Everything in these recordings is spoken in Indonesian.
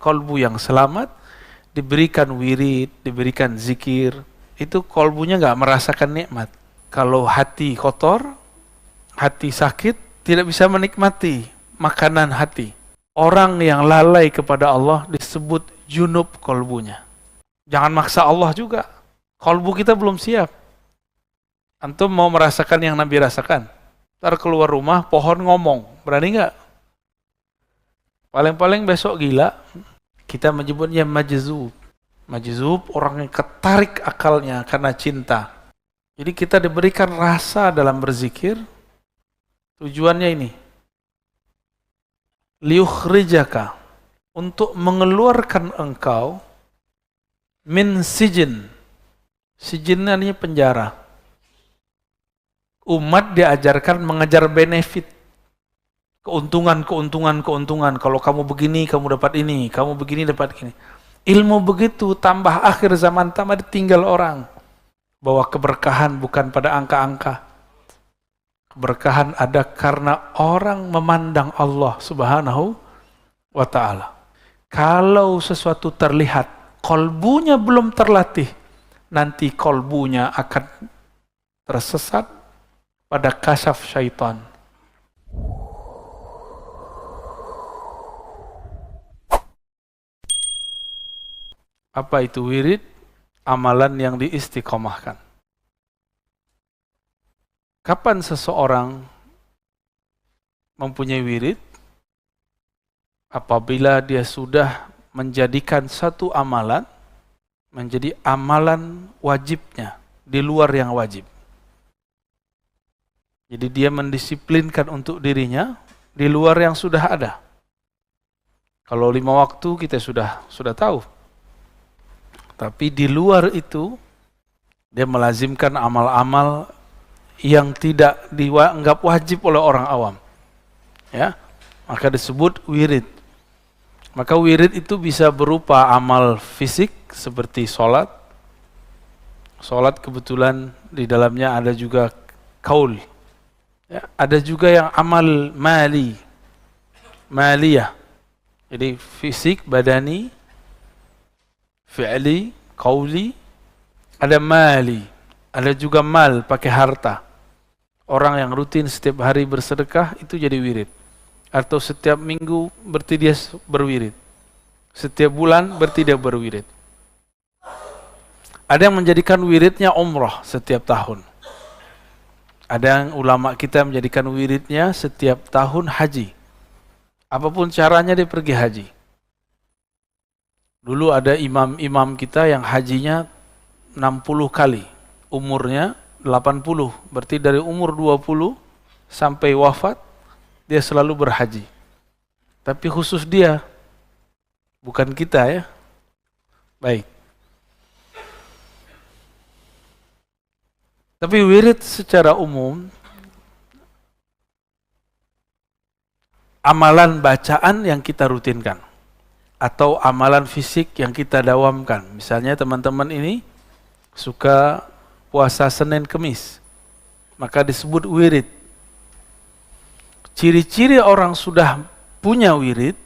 kolbu yang selamat, diberikan wirid, diberikan zikir, itu kolbunya nggak merasakan nikmat. Kalau hati kotor, hati sakit, tidak bisa menikmati makanan hati. Orang yang lalai kepada Allah disebut junub kolbunya. Jangan maksa Allah juga. Kolbu kita belum siap. Antum mau merasakan yang Nabi rasakan? Ntar keluar rumah, pohon ngomong. Berani nggak? Paling-paling besok gila. Kita menyebutnya majzub. Majzub, orang yang ketarik akalnya karena cinta. Jadi kita diberikan rasa dalam berzikir. Tujuannya ini. Liukhrijaka. Untuk mengeluarkan engkau min sijin. Sijin artinya penjara. Umat diajarkan mengejar benefit. Keuntungan. Kalau kamu begini, kamu dapat ini. Kamu begini, dapat ini. Ilmu begitu, tambah akhir zaman tamat tinggal orang. Bahwa keberkahan bukan pada angka-angka. Keberkahan ada karena orang memandang Allah Subhanahu wa ta'ala. Kalau sesuatu terlihat, kolbunya belum terlatih, nanti kolbunya akan tersesat pada kasyaf syaitan. Apa itu wirid? Amalan yang diistiqomahkan. Kapan seseorang mempunyai wirid? Apabila dia sudah menjadikan satu amalan menjadi amalan wajibnya di luar yang wajib. Jadi dia mendisiplinkan untuk dirinya di luar yang sudah ada. Kalau 5 waktu kita sudah tahu. Tapi di luar itu dia melazimkan amal-amal yang tidak dianggap wajib oleh orang awam. Ya, maka disebut wirid. Maka wirid itu bisa berupa amal fisik seperti sholat. Sholat kebetulan di dalamnya ada juga kaul. Ya, ada juga yang amal maliyah. Jadi fisik, badani, fi'li, qauli, ada mali, ada juga mal, pakai harta. Orang yang rutin setiap hari bersedekah itu jadi wirid. Atau setiap minggu berarti dia berwirid. Setiap bulan berarti dia berwirid. Ada yang menjadikan wiridnya umrah setiap tahun. Ada yang ulama kita menjadikan wiridnya setiap tahun haji. Apapun caranya dia pergi haji. Dulu ada imam-imam kita yang hajinya 60 kali, umurnya 80, berarti dari umur 20 sampai wafat, dia selalu berhaji. Tapi khusus dia, bukan kita ya. Baik. Tapi wirid secara umum, amalan bacaan yang kita rutinkan. Atau amalan fisik yang kita dawamkan. Misalnya teman-teman ini suka puasa Senin Kemis, maka disebut wirid. Ciri-ciri orang sudah punya wirid,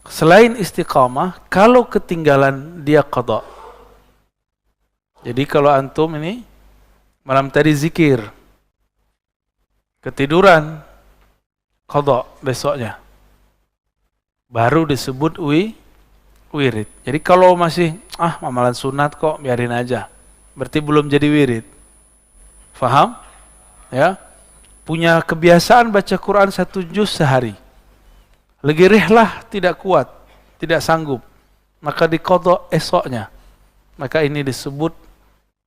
selain istiqamah, kalau ketinggalan dia qada. Jadi kalau antum ini malam tadi zikir, ketiduran, qada besoknya. Baru disebut wirid. Jadi kalau masih amalan sunat kok biarin aja, berarti belum jadi wirid. Faham? Ya. Punya kebiasaan baca Quran 1 juz sehari. Lagi rihlah tidak kuat, tidak sanggup, maka diqadha esoknya. Maka ini disebut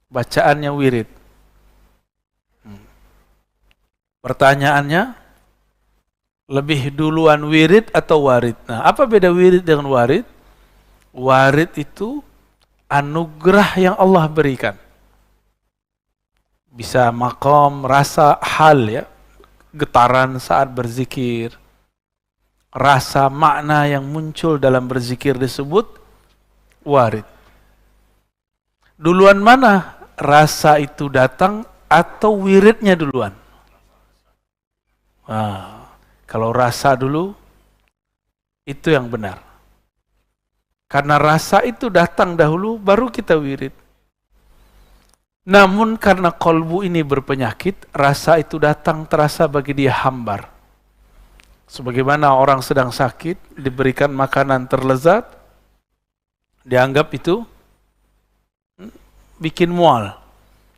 bacaannya wirid. Pertanyaannya, lebih duluan wirid atau warid? Nah, apa beda wirid dengan warid? Warid itu anugerah yang Allah berikan. Bisa maqam, rasa, hal ya. Getaran saat berzikir. Rasa makna yang muncul dalam berzikir disebut warid. Duluan mana rasa itu datang atau wiridnya duluan? Kalau rasa dulu, itu yang benar. Karena rasa itu datang dahulu, baru kita wirid. Namun karena kolbu ini berpenyakit, rasa itu datang terasa bagi dia hambar. Sebagaimana orang sedang sakit, diberikan makanan terlezat, dianggap itu bikin mual.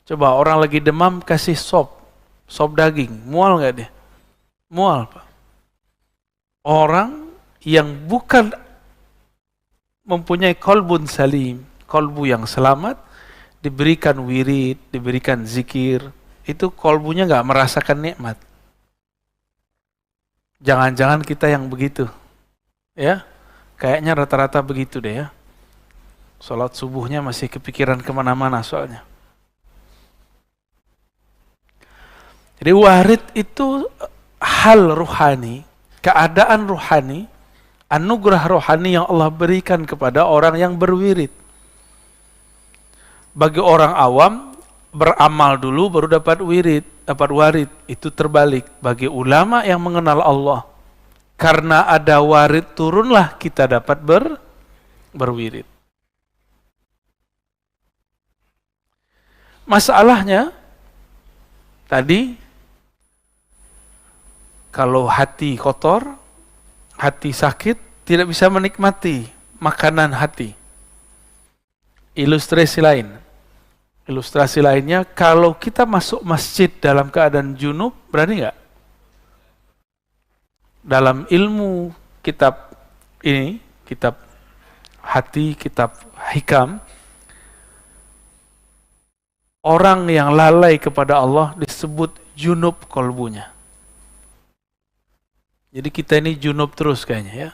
Coba orang lagi demam kasih sop daging, mual nggak dia? Mual, Pak. Orang yang bukan mempunyai kolbun salim, kolbu yang selamat, diberikan wirid, diberikan zikir, itu kolbunya nggak merasakan nikmat. Jangan-jangan kita yang begitu, ya? Kayaknya rata-rata begitu deh ya. Sholat subuhnya masih kepikiran kemana-mana soalnya. Jadi warid itu hal ruhani, keadaan ruhani, anugerah rohani yang Allah berikan kepada orang yang berwirid. Bagi orang awam, beramal dulu baru dapat wirid, dapat warid. Itu terbalik. Bagi ulama yang mengenal Allah, karena ada warid turunlah kita dapat berwirid. Masalahnya, tadi, kalau hati kotor, hati sakit, tidak bisa menikmati makanan hati. Ilustrasi lainnya, kalau kita masuk masjid dalam keadaan junub, berani nggak? Dalam ilmu kitab ini, kitab hati, kitab hikam, orang yang lalai kepada Allah disebut junub kolbunya. Jadi kita ini junub terus kayaknya ya.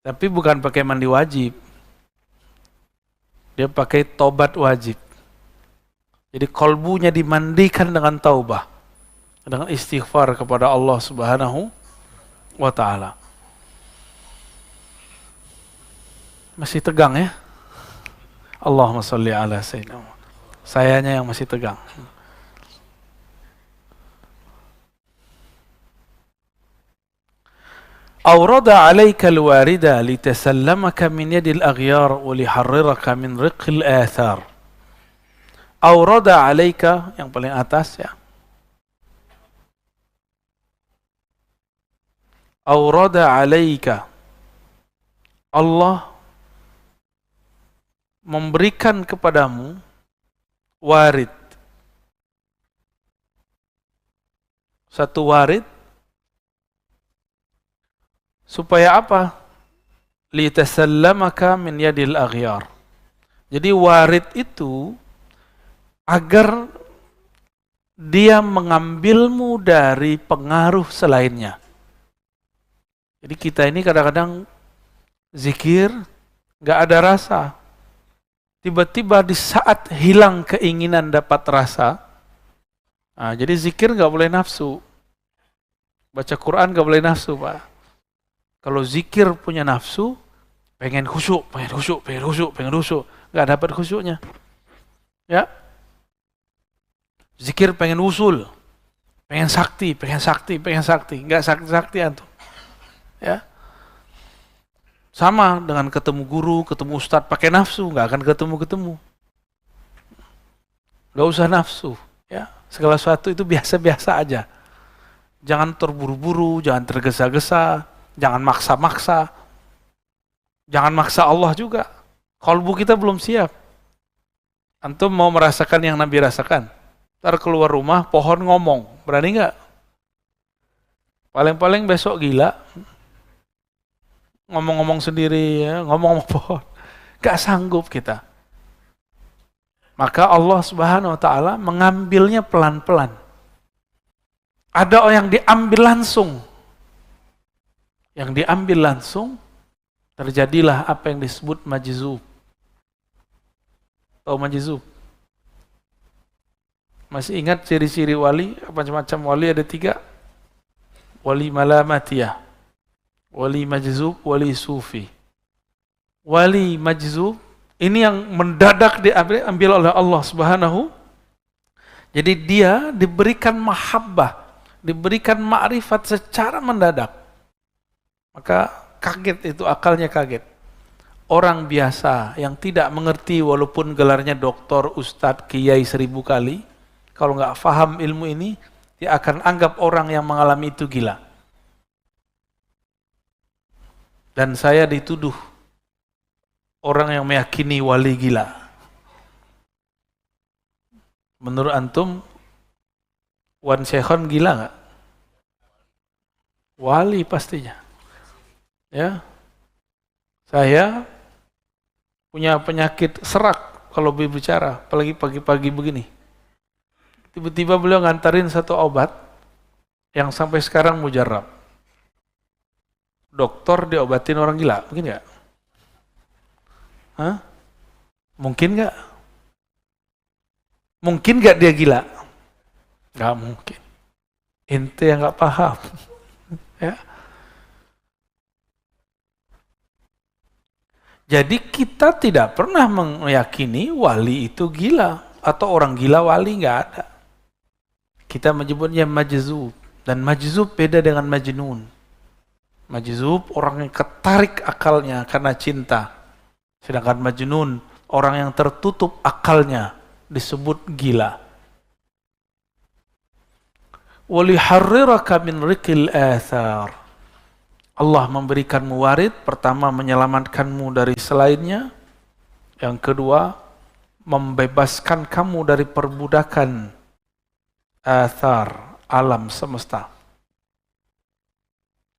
Tapi bukan pakai mandi wajib. Dia pakai tobat wajib. Jadi kolbunya dimandikan dengan taubah, dengan istighfar kepada Allah Subhanahu wa ta'ala. Masih tegang ya? Allahumma sholli ala sayyidina. Sayanya yang masih tegang. Awrada 'alaika al-warida litasallamaka min yadil aghyar wa liharriraka min riqil athar. Awrada 'alaika, yang paling atas ya. Awrada 'alaika. Allah memberikan kepadamu warid. Satu warid supaya apa? Litasallamaka min yadil aghyar. Jadi warid itu agar dia mengambilmu dari pengaruh selainnya. Jadi kita ini kadang-kadang zikir nggak ada rasa. Tiba-tiba di saat hilang keinginan dapat rasa, jadi zikir nggak boleh nafsu. Baca Quran nggak boleh nafsu, Pak. Kalau zikir punya nafsu, pengen khusyuk, nggak dapat khusyuknya. Ya. Zikir pengen usul, pengen sakti, nggak sakti antum. Ya. Sama dengan ketemu guru, ketemu ustadz pakai nafsu, nggak akan ketemu. Nggak usah nafsu, ya. Segala sesuatu itu biasa-biasa aja. Jangan terburu-buru, jangan tergesa-gesa, jangan maksa-maksa. Jangan maksa Allah juga. Kalbu kita belum siap. Antum mau merasakan yang Nabi rasakan? Ntar keluar rumah, pohon ngomong. Berani nggak? Paling-paling besok gila. Ngomong-ngomong sendiri, ya, ngomong sama pohon. Gak sanggup kita. Maka Allah Subhanahu wa ta'ala mengambilnya pelan-pelan. Ada yang diambil langsung. Yang diambil langsung, terjadilah apa yang disebut majzub. Tahu majzub? Masih ingat ciri-ciri wali? Macam-macam wali ada 3. Wali malamatiyah, wali majzub, wali sufi. Wali majzub ini yang mendadak diambil oleh Allah Subhanahu. Jadi dia diberikan mahabbah, diberikan ma'rifat secara mendadak. Maka kaget itu, akalnya kaget. orang biasa yang tidak mengerti walaupun gelarnya doktor, ustadz, kiai 1000 kali, kalau nggak paham ilmu ini, dia akan anggap orang yang mengalami itu gila. Dan saya dituduh orang yang meyakini wali gila. Menurut antum, Wan Syekhon gila nggak? Wali pastinya. Ya, saya punya penyakit serak kalau berbicara, apalagi pagi-pagi begini. Tiba-tiba beliau ngantarin satu obat yang sampai sekarang mujarab. Dokter diobatin orang gila, mungkin nggak? Hah? Mungkin nggak? Mungkin nggak dia gila? Nggak mungkin. Ente yang nggak paham. Ya. Jadi kita tidak pernah meyakini wali itu gila atau orang gila wali, nggak ada. Kita menyebutnya majzub, dan majzub beda dengan majnun. Majzub orang yang ketarik akalnya karena cinta, sedangkan majnun orang yang tertutup akalnya disebut gila. Waliharriraka min rikil athar. Allah memberikanmu warid, pertama menyelamatkanmu dari selainnya, yang kedua membebaskan kamu dari perbudakan athar, alam semesta.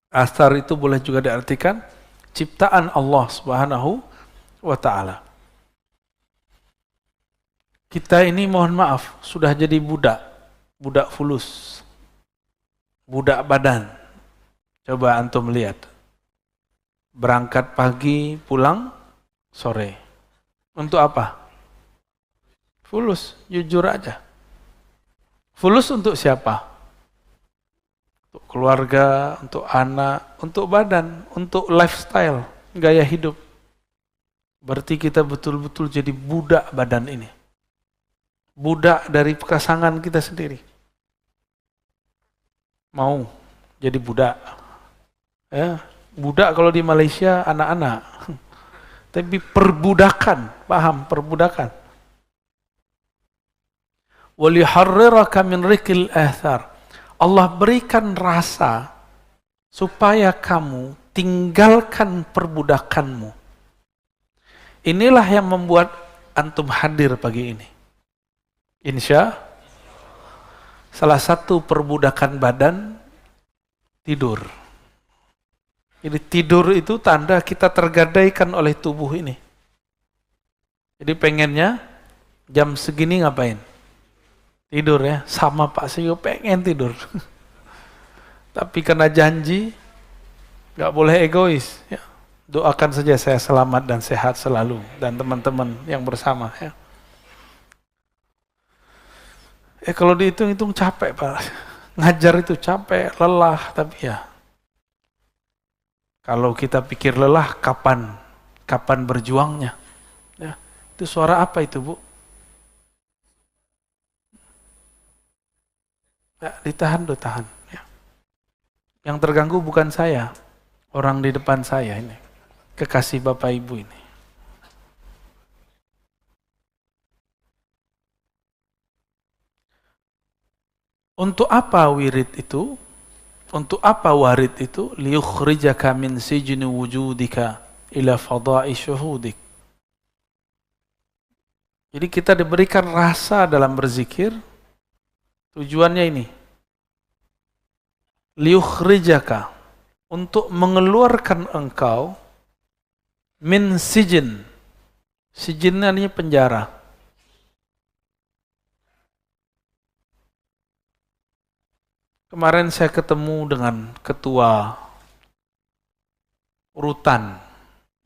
Athar itu boleh juga diartikan ciptaan Allah Subhanahu wa ta'ala. Kita ini mohon maaf sudah jadi budak fulus, budak badan. Coba antum lihat, berangkat pagi, pulang sore. Untuk apa? Fulus, jujur aja. Fulus untuk siapa? Untuk keluarga, untuk anak, untuk badan, untuk lifestyle, gaya hidup. Berarti kita betul-betul jadi budak badan ini. Budak dari pasangan kita sendiri. Mau jadi budak. Ya, budak kalau di Malaysia anak-anak. Tapi perbudakan, paham perbudakan. Waliharriraka min rikil athar. Allah berikan rasa supaya kamu tinggalkan perbudakanmu. Inilah yang membuat antum hadir pagi ini. Insya salah satu perbudakan badan tidur. Jadi tidur itu tanda kita tergadaikan oleh tubuh ini. Jadi pengennya jam segini ngapain? Tidur ya, sama Pak Sio pengen tidur. Tapi karena janji, gak boleh egois. Ya. Doakan saja saya selamat dan sehat selalu, dan teman-teman yang bersama. Ya. Kalau dihitung-hitung capek Pak. Ngajar itu capek, lelah, tapi ya. Kalau kita pikir lelah, kapan berjuangnya? Ya, itu suara apa itu, Bu? Ya, ditahan. Ya. Yang terganggu bukan saya, orang di depan saya ini, kekasih Bapak Ibu ini. Untuk apa wirid itu? Untuk apa warid itu? Liyukhrijaka min sijni wujudika ila fada'i syuhudik. Jadi kita diberikan rasa dalam berzikir. Tujuannya ini. Liyukhrijaka, untuk mengeluarkan engkau min sijin. Sijin artinya penjara. Kemarin saya ketemu dengan ketua rutan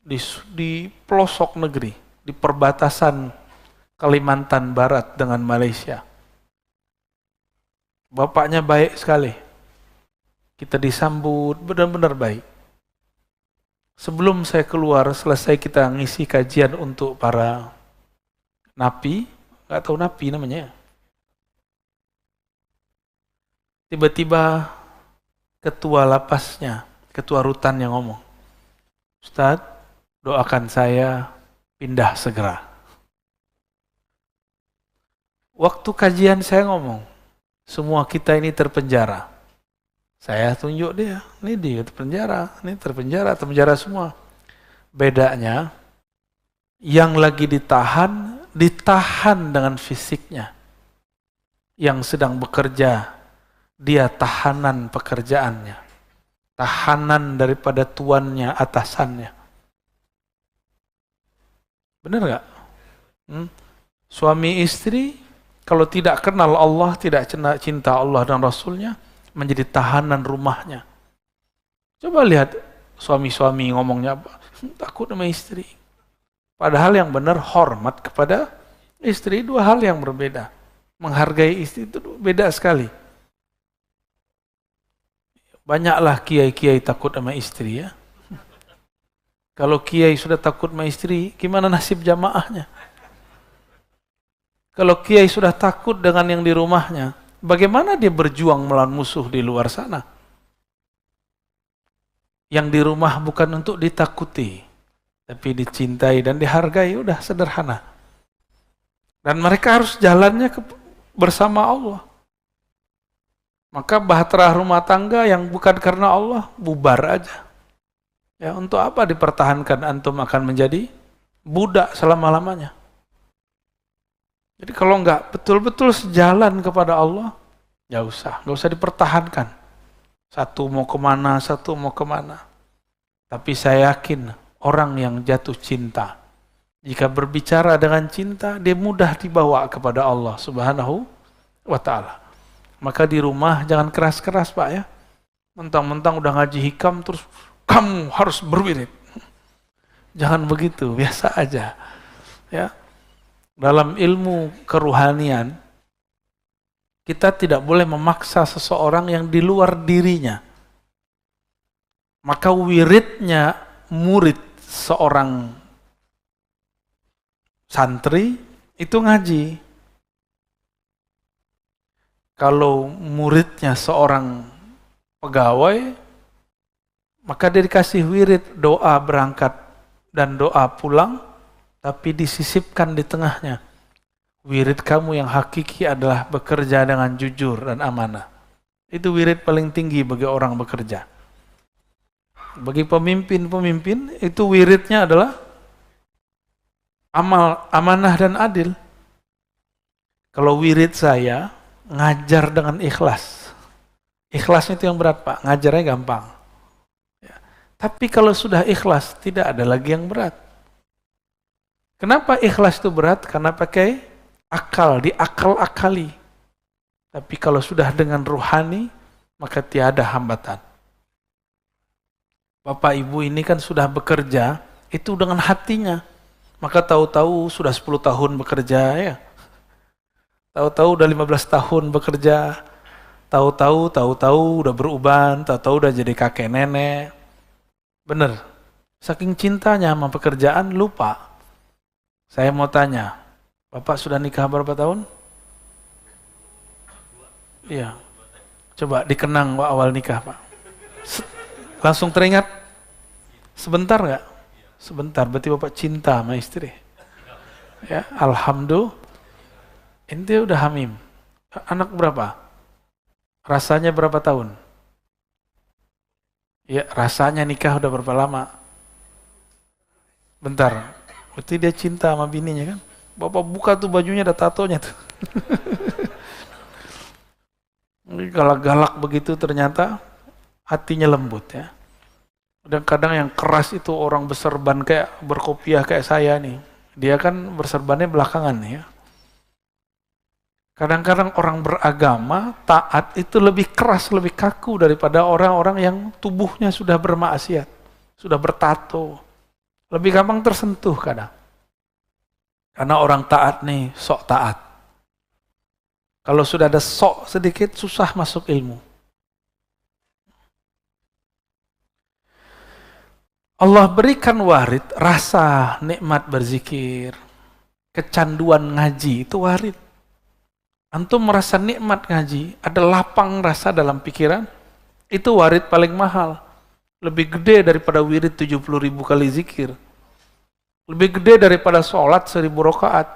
di pelosok negeri, di perbatasan Kalimantan Barat dengan Malaysia. Bapaknya baik sekali. Kita disambut benar-benar baik. Sebelum saya keluar, selesai kita ngisi kajian untuk para napi, nggak tahu napi namanya. Tiba-tiba ketua lapasnya, ketua rutan yang ngomong, Ustadz, doakan saya pindah segera. Waktu kajian saya ngomong, semua kita ini terpenjara. Saya tunjuk dia, ini dia terpenjara, ini terpenjara semua. Bedanya, yang lagi ditahan dengan fisiknya. Yang sedang bekerja, dia tahanan pekerjaannya. Tahanan daripada tuannya, atasannya. Benar nggak? Suami istri, kalau tidak kenal Allah, tidak cinta Allah dan Rasulnya, menjadi tahanan rumahnya. Coba lihat suami-suami ngomongnya apa? Takut sama istri. Padahal yang benar hormat kepada istri, dua hal yang berbeda. Menghargai istri itu beda sekali. Banyaklah kiai-kiai takut sama istri ya. Kalau kiai sudah takut sama istri, gimana nasib jamaahnya? Kalau kiai sudah takut dengan yang di rumahnya, bagaimana dia berjuang melawan musuh di luar sana? Yang di rumah bukan untuk ditakuti, tapi dicintai dan dihargai, udah sederhana. Dan mereka harus jalannya bersama Allah. Maka bahtera rumah tangga yang bukan karena Allah, bubar aja. Ya, untuk apa dipertahankan? Antum akan menjadi budak selama-lamanya. Jadi kalau enggak betul-betul sejalan kepada Allah, nggak usah dipertahankan. Satu mau kemana. Tapi saya yakin orang yang jatuh cinta, jika berbicara dengan cinta, dia mudah dibawa kepada Allah Subhanahu wa ta'ala. Maka di rumah jangan keras-keras Pak ya. Mentang-mentang udah ngaji hikam terus kamu harus berwirid. Jangan begitu, biasa aja. Ya. Dalam ilmu keruhanian, kita tidak boleh memaksa seseorang yang di luar dirinya. Maka wiridnya murid seorang santri itu ngaji. Kalau muridnya seorang pegawai, maka dia dikasih wirid doa berangkat dan doa pulang, tapi disisipkan di tengahnya. Wirid kamu yang hakiki adalah bekerja dengan jujur dan amanah. Itu wirid paling tinggi bagi orang bekerja. Bagi pemimpin-pemimpin, itu wiridnya adalah amal, amanah dan adil. Kalau wirid saya, ngajar dengan ikhlas. Ikhlasnya itu yang berat Pak, ngajarnya gampang. Ya. Tapi kalau sudah ikhlas, tidak ada lagi yang berat. Kenapa ikhlas itu berat? Karena pakai akal, diakal-akali. Tapi kalau sudah dengan ruhani, maka tiada hambatan. Bapak Ibu ini kan sudah bekerja, itu dengan hatinya. Maka tahu-tahu sudah 10 tahun bekerja ya. Tahu-tahu udah 15 tahun bekerja. Tahu-tahu udah beruban, tahu-tahu udah jadi kakek nenek. Bener. Saking cintanya sama pekerjaan lupa. Saya mau tanya, Bapak sudah nikah berapa tahun? Iya. Coba dikenang awal nikah, Pak. Langsung teringat? Sebentar nggak? Sebentar, berarti Bapak cinta sama istri. Ya, alhamdulillah. Ente udah hamim. Anak berapa? Rasanya berapa tahun? Ya, rasanya nikah udah berapa lama? Bentar. Berarti dia cinta sama bininya kan? Bapak buka tuh bajunya ada tatonya tuh. Kalau galak begitu ternyata hatinya lembut ya. Dan kadang yang keras itu orang berserban kayak berkopiah kayak saya nih. Dia kan berserbannya belakangan ya. Kadang-kadang orang beragama, taat itu lebih keras, lebih kaku daripada orang-orang yang tubuhnya sudah bermaksiat, sudah bertato. Lebih gampang tersentuh kadang. Karena orang taat nih, sok taat. Kalau sudah ada sok sedikit, susah masuk ilmu. Allah berikan warid, rasa nikmat berzikir, kecanduan ngaji, itu warid. Antum merasa nikmat ngaji, ada lapang rasa dalam pikiran, itu warid paling mahal. Lebih gede daripada wirid 70.000 kali zikir. Lebih gede daripada sholat 1000 rakaat.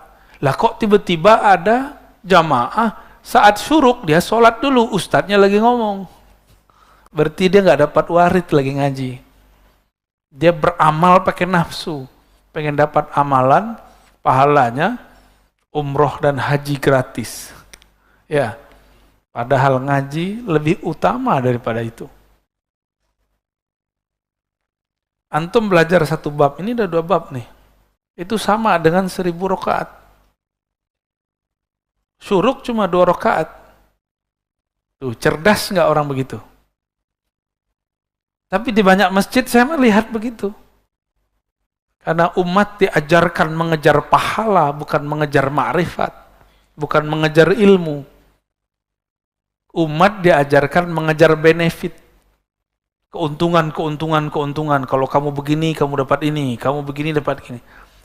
Lah kok tiba-tiba ada jamaah saat syuruk dia sholat dulu, ustadznya lagi ngomong. Berarti dia nggak dapat warid lagi ngaji. Dia beramal pakai nafsu, pengen dapat amalan, pahalanya umroh dan haji gratis. Ya, padahal ngaji lebih utama daripada itu. Antum belajar satu bab, ini udah 2 bab nih. Itu sama dengan 1000 rakaat. Syuruk cuma 2 rakaat. Tuh, cerdas nggak orang begitu? Tapi di banyak masjid saya melihat begitu. Karena umat diajarkan mengejar pahala, bukan mengejar ma'rifat, bukan mengejar ilmu. Umat diajarkan mengejar benefit. Keuntungan. Kalau kamu begini, kamu dapat ini. Kamu begini, dapat ini.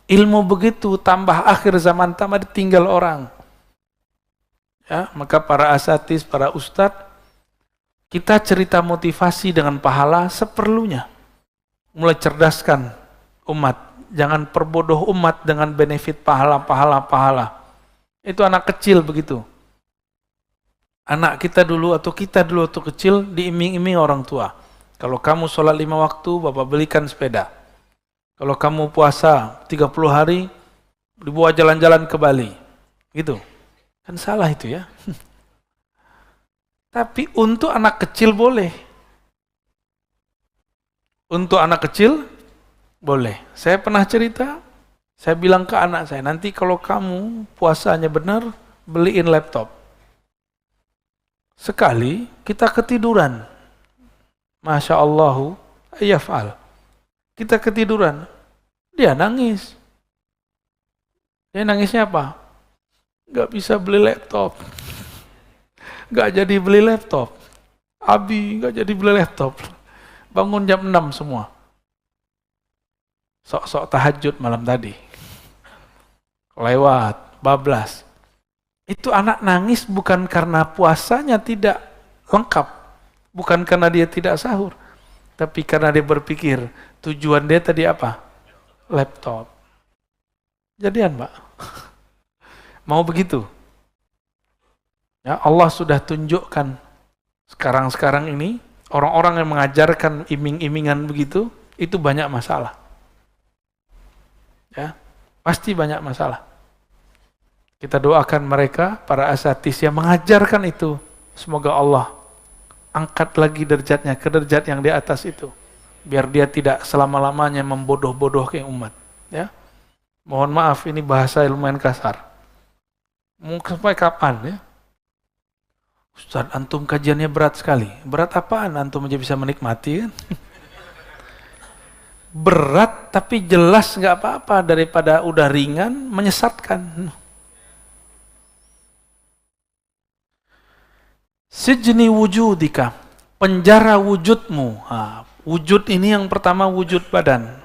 Ilmu begitu, tambah akhir zaman, tambah ditinggal orang. Ya, maka para asatiz, para ustadz, kita cerita motivasi dengan pahala seperlunya. Mulai cerdaskan umat. Jangan perbodoh umat dengan benefit pahala. Itu anak kecil begitu. Anak kita dulu atau kecil diiming-iming orang tua. Kalau kamu sholat 5 waktu, bapak belikan sepeda. Kalau kamu puasa 30 hari, dibawa jalan-jalan ke Bali. Gitu. Kan salah itu ya. Tapi untuk anak kecil boleh. Untuk anak kecil boleh. Saya pernah cerita, saya bilang ke anak saya, nanti kalau kamu puasanya benar, beliin laptop. Sekali kita ketiduran. Masya Allahu, yaf'al. Kita ketiduran. Dia nangis. Dia nangisnya apa? Gak bisa beli laptop. Gak jadi beli laptop. Abi gak jadi beli laptop. Bangun jam 6 semua. Sok-sok tahajud malam tadi. Lewat, bablas. Itu anak nangis bukan karena puasanya tidak lengkap. Bukan karena dia tidak sahur. Tapi karena dia berpikir, tujuan dia tadi apa? Laptop. Jadian, Pak. Mau begitu? Ya, Allah sudah tunjukkan sekarang ini orang-orang yang mengajarkan iming-imingan begitu itu banyak masalah. Ya, pasti banyak masalah. Kita doakan mereka para asatiz yang mengajarkan itu, semoga Allah angkat lagi derajatnya ke derajat yang di atas itu, biar dia tidak selama-lamanya membodoh-bodohkan umat. Ya, mohon maaf ini bahasa lumayan kasar. Mungkin sampai kapan ya? Ustaz, antum kajiannya berat sekali. Berat apaan? Antum aja bisa menikmati kan? Berat tapi jelas nggak apa-apa daripada udah ringan menyesatkan. Sijni wujudika, penjara wujudmu. Wujud ini yang pertama wujud badan.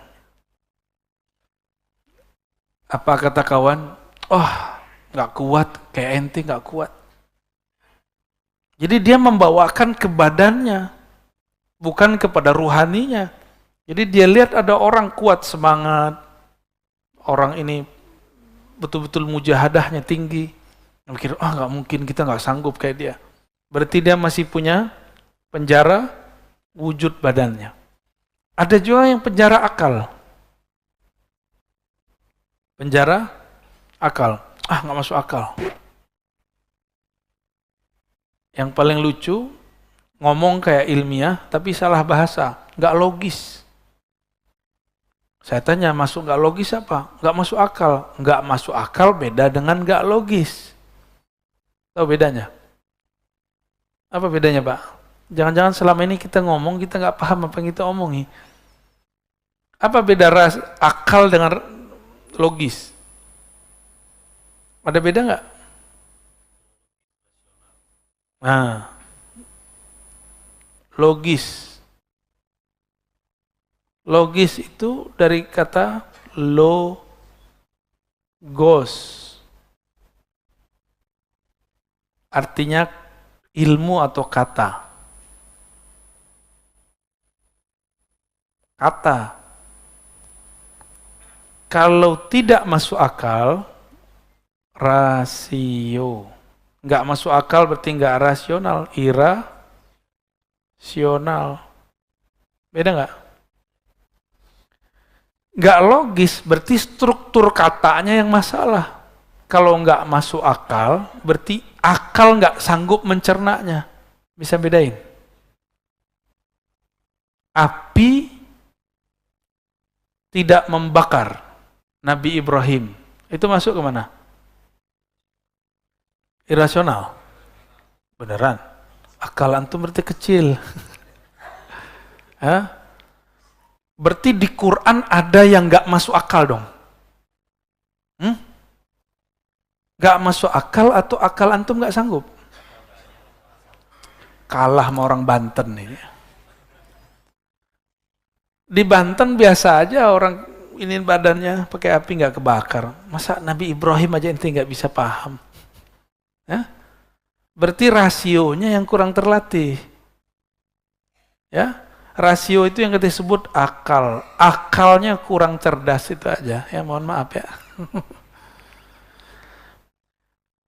Apa kata kawan? Oh, nggak kuat, kayak ente nggak kuat. Jadi dia membawakan ke badannya, bukan kepada ruhaninya. Jadi dia lihat ada orang kuat semangat, orang ini betul-betul mujahadahnya tinggi. Mikir, nggak mungkin kita nggak sanggup kayak dia. Berarti dia masih punya penjara wujud badannya. Ada juga yang penjara akal. Penjara akal. Nggak masuk akal. Yang paling lucu, ngomong kayak ilmiah, tapi salah bahasa, nggak logis. Saya tanya, masuk nggak logis apa? Nggak masuk akal. Nggak masuk akal beda dengan nggak logis. Tahu bedanya? Apa bedanya, Pak? Jangan-jangan selama ini kita ngomong, kita nggak paham apa yang kita omongi. Apa beda akal dengan logis? Ada beda nggak? Nah, logis. Logis itu dari kata logos. Artinya ilmu atau kata. Kata. Kalau tidak masuk akal, rasio. Nggak masuk akal berarti nggak rasional, irasional. Beda nggak? Nggak logis, berarti struktur katanya yang masalah. Kalau nggak masuk akal, berarti akal nggak sanggup mencernanya. Bisa bedain? Api tidak membakar Nabi Ibrahim. Itu masuk ke mana? Irasional. Beneran. Akal antum berarti kecil. Hah? Berarti di Quran ada yang nggak masuk akal dong. Nggak masuk akal atau akal antum nggak sanggup? Kalah sama orang Banten ini. Di Banten biasa aja orang ini badannya pakai api nggak kebakar. Masa Nabi Ibrahim aja ente nggak bisa paham? Ya? Berarti rasionya yang kurang terlatih. Ya, rasio itu yang kita sebut akal. Akalnya kurang cerdas itu aja. Ya mohon maaf ya.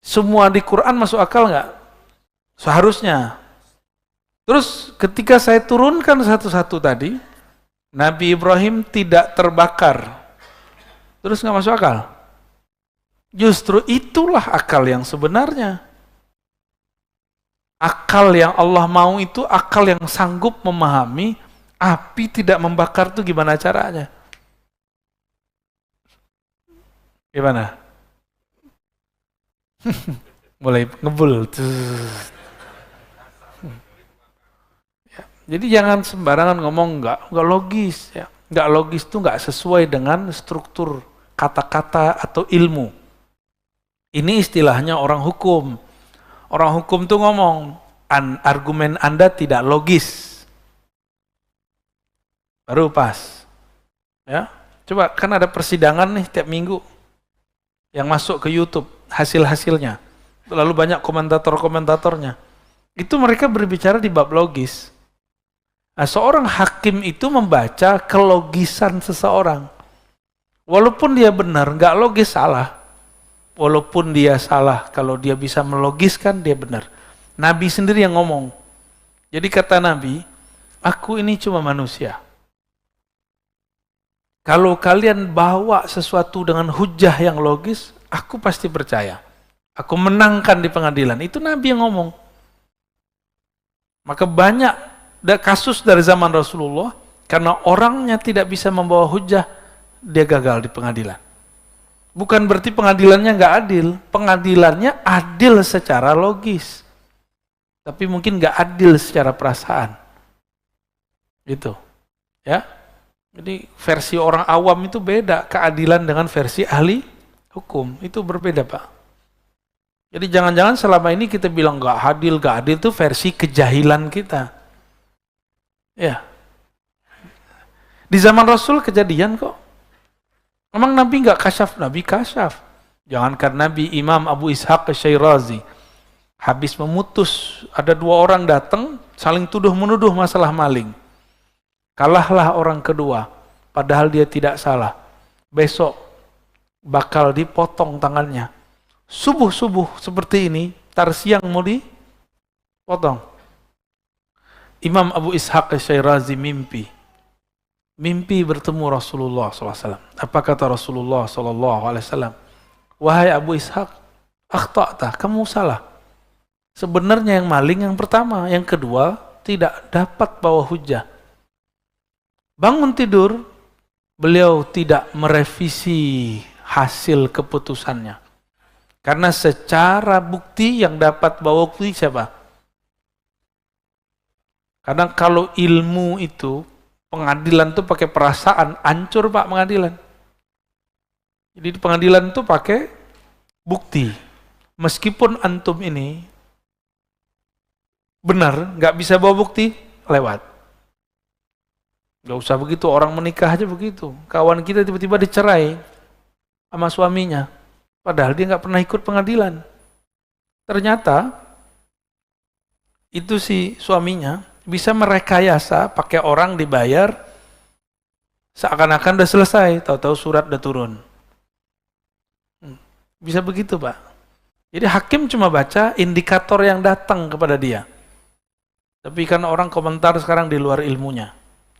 Semua di Quran masuk akal nggak? Seharusnya. Terus ketika saya turunkan satu-satu tadi, Nabi Ibrahim tidak terbakar. Terus nggak masuk akal? Justru itulah akal yang sebenarnya. Akal yang Allah mau itu akal yang sanggup memahami api tidak membakar itu gimana caranya. Gimana? Mulai ngebul. Ya, jadi jangan sembarangan ngomong nggak logis. Ya. Nggak logis itu nggak sesuai dengan struktur kata-kata atau ilmu. Ini istilahnya orang hukum. Orang hukum tuh ngomong, argumen Anda tidak logis. Baru pas. Ya, coba kan ada persidangan nih tiap minggu yang masuk ke YouTube hasil-hasilnya. Lalu banyak komentator-komentatornya. Itu mereka berbicara di bab logis. Nah, seorang hakim itu membaca kelogisan seseorang. Walaupun dia benar, nggak logis salah. Walaupun dia salah, kalau dia bisa melogiskan, dia benar. Nabi sendiri yang ngomong. Jadi kata Nabi, aku ini cuma manusia. Kalau kalian bawa sesuatu dengan hujah yang logis, aku pasti percaya. Aku menangkan di pengadilan. Itu Nabi yang ngomong. Maka banyak kasus dari zaman Rasulullah, karena orangnya tidak bisa membawa hujah, dia gagal di pengadilan. Bukan berarti pengadilannya nggak adil, pengadilannya adil secara logis, tapi mungkin nggak adil secara perasaan, gitu, ya. Jadi versi orang awam itu beda, keadilan dengan versi ahli hukum itu berbeda, Pak. Jadi jangan-jangan selama ini kita bilang nggak adil itu versi kejahilan kita, ya. Di zaman Rasul kejadian kok. Memang Nabi nggak kasyaf? Nabi kasyaf. Jangankan Nabi, Imam Abu Ishaq Asy-Syirazi habis memutus, ada dua orang datang saling tuduh-menuduh masalah maling. Kalahlah orang kedua, padahal dia tidak salah. Besok bakal dipotong tangannya. Subuh-subuh seperti ini, tar siang mau dipotong. Imam Abu Ishaq Asy-Syirazi mimpi bertemu Rasulullah SAW. Apa kata Rasulullah SAW? Wahai Abu Ishaq, akhta'ta, kamu salah. Sebenarnya yang maling yang pertama, yang kedua tidak dapat bawa hujah. Bangun tidur, beliau tidak merevisi hasil keputusannya. Karena secara bukti yang dapat bawa bukti siapa? Karena kalau ilmu itu, pengadilan tuh pakai perasaan, hancur Pak pengadilan. Jadi di pengadilan tuh pakai bukti. Meskipun antum ini benar, nggak bisa bawa bukti, lewat. Nggak usah begitu, orang menikah aja begitu. Kawan kita tiba-tiba dicerai sama suaminya, padahal dia nggak pernah ikut pengadilan. Ternyata itu si suaminya bisa merekayasa pakai orang dibayar Seakan-akan udah selesai, tahu-tahu surat udah turun. Bisa begitu, Pak. Jadi hakim cuma baca indikator yang datang kepada dia. Tapi kan orang komentar sekarang di luar ilmunya.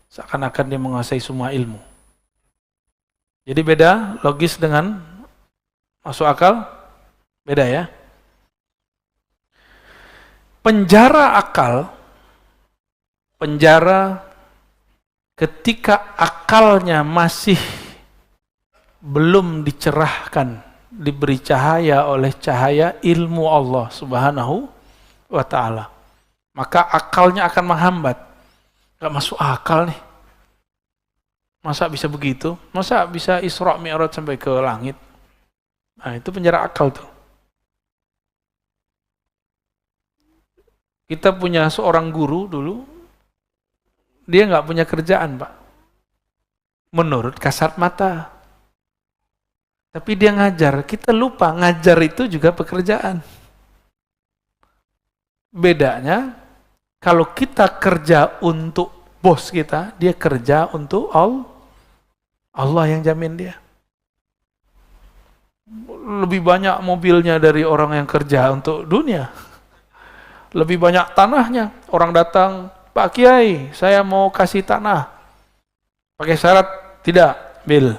Seakan-akan dia menguasai semua ilmu. Jadi beda logis dengan masuk akal? Beda ya. Penjara akal, penjara ketika akalnya masih belum dicerahkan, diberi cahaya oleh cahaya ilmu Allah Subhanahu wa ta'ala. Maka akalnya akan menghambat. Gak masuk akal nih. Masa bisa begitu? Masa bisa Isra Mi'raj sampai ke langit? Nah, itu penjara akal tuh. Kita punya seorang guru dulu, dia nggak punya kerjaan, Pak. Menurut kasat mata. Tapi dia ngajar. Kita lupa, ngajar itu juga pekerjaan. Bedanya, kalau kita kerja untuk bos kita, dia kerja untuk Allah yang jamin dia. Lebih banyak mobilnya dari orang yang kerja untuk dunia. Lebih banyak tanahnya. Orang datang, Pak Kiai, saya mau kasih tanah. Pakai syarat, tidak, bil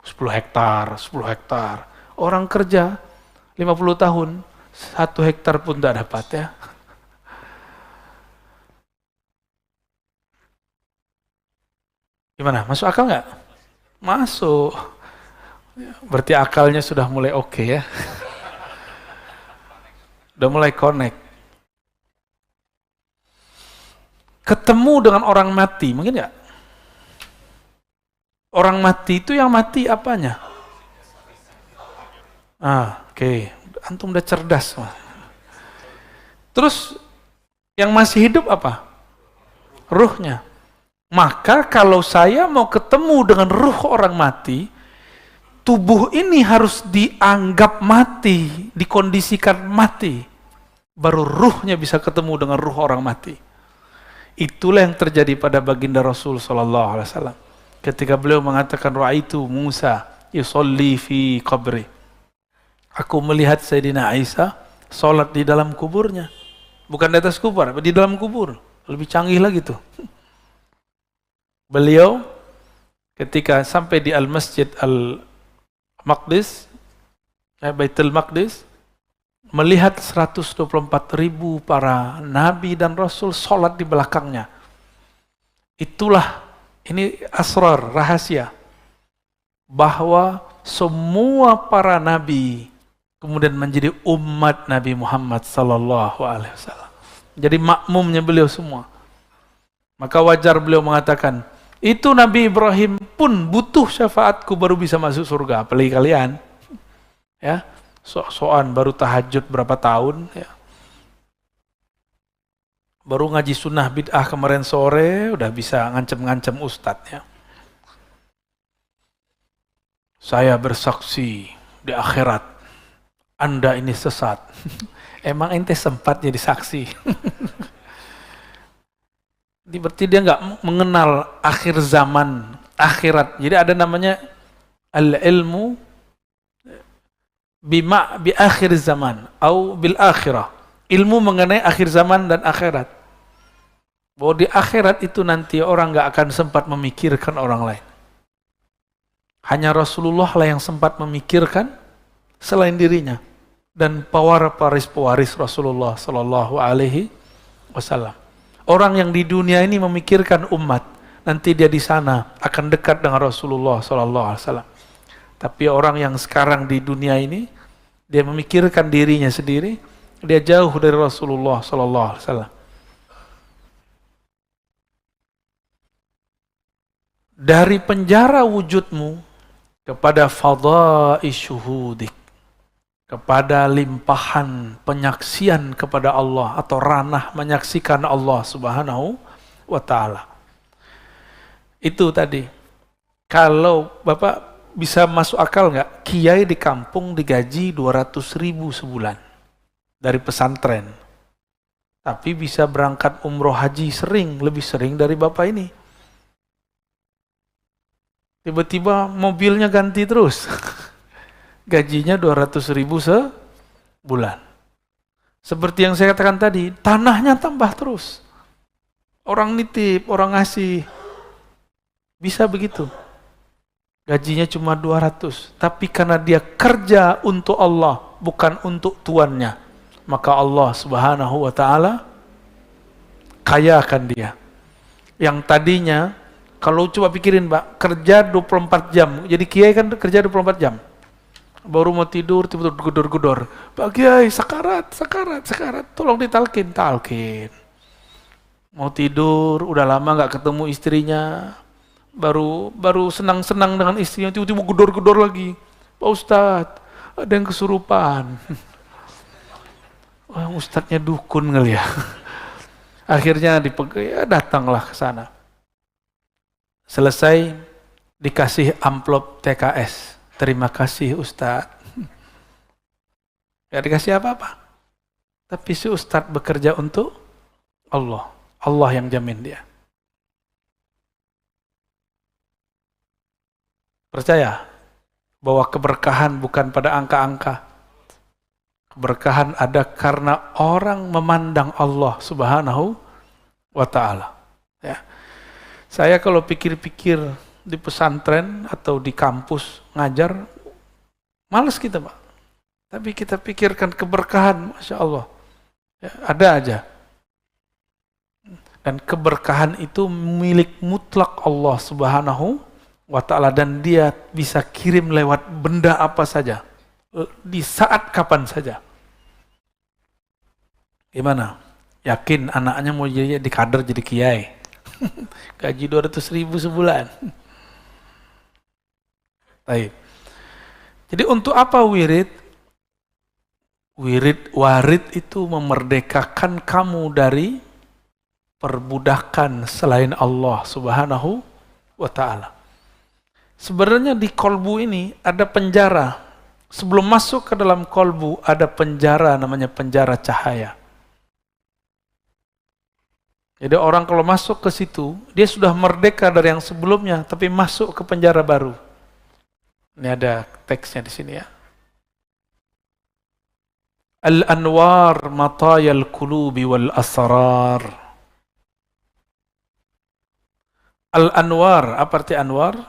10 hektar, 10 hektar. Orang kerja 50 tahun, 1 hektar pun tidak dapat ya. Gimana, masuk akal nggak? Masuk. Berarti akalnya sudah mulai oke ya. Udah mulai connect. Ketemu dengan orang mati, mungkin nggak? Orang mati itu yang mati apanya? Oke. Antum udah cerdas. Terus yang masih hidup apa? Ruhnya. Maka kalau saya mau ketemu dengan ruh orang mati, tubuh ini harus dianggap mati, dikondisikan mati. Baru ruhnya bisa ketemu dengan ruh orang mati. Itulah yang terjadi pada baginda Rasul sallallahu alaihi wasallam. Ketika beliau mengatakan ra'aitu Musa yusolli fi qabri. Aku melihat Sayyidina Isa salat di dalam kuburnya. Bukan di atas kubur, di dalam kubur. Lebih canggih lagi tuh. Beliau ketika sampai di Al-Masjid Al-Maqdis, Baitul Maqdis, melihat 124.000 para nabi dan rasul sholat di belakangnya. Itulah, ini asrar, rahasia, bahwa semua para nabi kemudian menjadi umat Nabi Muhammad sallallahu alaihi wasallam. Jadi makmumnya beliau semua. Maka wajar beliau mengatakan, itu Nabi Ibrahim pun butuh syafaatku baru bisa masuk surga, apalagi kalian. Ya. Sok-sokan baru tahajud berapa tahun ya. Baru ngaji sunnah bid'ah kemarin sore udah bisa ngancem-ngancem ustadz ya. Saya bersaksi di akhirat Anda ini sesat. Emang ente sempat jadi saksi? Berarti dia nggak mengenal akhir zaman, akhirat. Jadi ada namanya al-ilmu bi akhir zaman atau bil akhirah. Ilmu mengenai akhir zaman dan akhirat. Bahwa di akhirat itu nanti orang nggak akan sempat memikirkan orang lain. Hanya Rasulullah lah yang sempat memikirkan selain dirinya dan pewaris Rasulullah sallallahu alaihi wasallam. Orang yang di dunia ini memikirkan umat, nanti dia di sana akan dekat dengan Rasulullah sallallahu alaihi wasallam. Tapi orang yang sekarang di dunia ini, dia memikirkan dirinya sendiri, dia jauh dari Rasulullah sallallahu alaihi wasallam. Dari penjara wujudmu kepada fadha'i syuhudik, kepada limpahan penyaksian kepada Allah atau ranah menyaksikan Allah Subhanahu wa ta'ala. Itu tadi. Kalau Bapak bisa masuk akal nggak? Kiai di kampung digaji 200.000 sebulan dari pesantren. Tapi bisa berangkat umroh haji lebih sering dari Bapak ini. Tiba-tiba mobilnya ganti terus. Gajinya 200.000 sebulan. Seperti yang saya katakan tadi, tanahnya tambah terus. Orang nitip, orang ngasih. Bisa begitu. Gajinya cuma 200, tapi karena dia kerja untuk Allah, bukan untuk tuannya, maka Allah Subhanahu wa taala kayakan dia. Yang tadinya, kalau coba pikirin Pak, kerja 24 jam, jadi kiai kan kerja 24 jam. Baru mau tidur, tiba-tiba gedor-gedor. Pak Kiai, sakarat, tolong ditalkin. Mau tidur, udah lama nggak ketemu istrinya, baru senang-senang dengan istrinya, tiba-tiba gedor-gedor lagi. Pak Ustadz, ada yang kesurupan. Wah, ustadznya dukun kali ya. Akhirnya ya datanglah ke sana. Selesai, dikasih amplop TKS. Terima kasih Ustadz. Gak dikasih apa-apa. Tapi si Ustadz bekerja untuk Allah. Allah yang jamin dia. Percaya bahwa keberkahan bukan pada angka-angka. Keberkahan ada karena orang memandang Allah Subhanahu wa ta'ala. Ya. Saya kalau pikir-pikir di pesantren atau di kampus ngajar, malas kita Pak. Tapi kita pikirkan keberkahan, Masya Allah. Ya, ada aja. Dan keberkahan itu milik mutlak Allah Subhanahu wa ta'ala, dan dia bisa kirim lewat benda apa saja, di saat kapan saja. Gimana? Yakin anaknya mau jadi kader, jadi kiai? Gaji 200.000 sebulan. Baik. Jadi untuk apa wirid? Warid itu memerdekakan kamu dari perbudakan selain Allah Subhanahu wa ta'ala. Sebenarnya di kolbu ini ada penjara. Sebelum masuk ke dalam kolbu ada penjara, namanya penjara cahaya. Jadi orang kalau masuk ke situ, dia sudah merdeka dari yang sebelumnya, tapi masuk ke penjara baru. Ini ada teksnya di sini ya. Al-anwar matayal qulubi wal asrar. Al-anwar, apa arti anwar?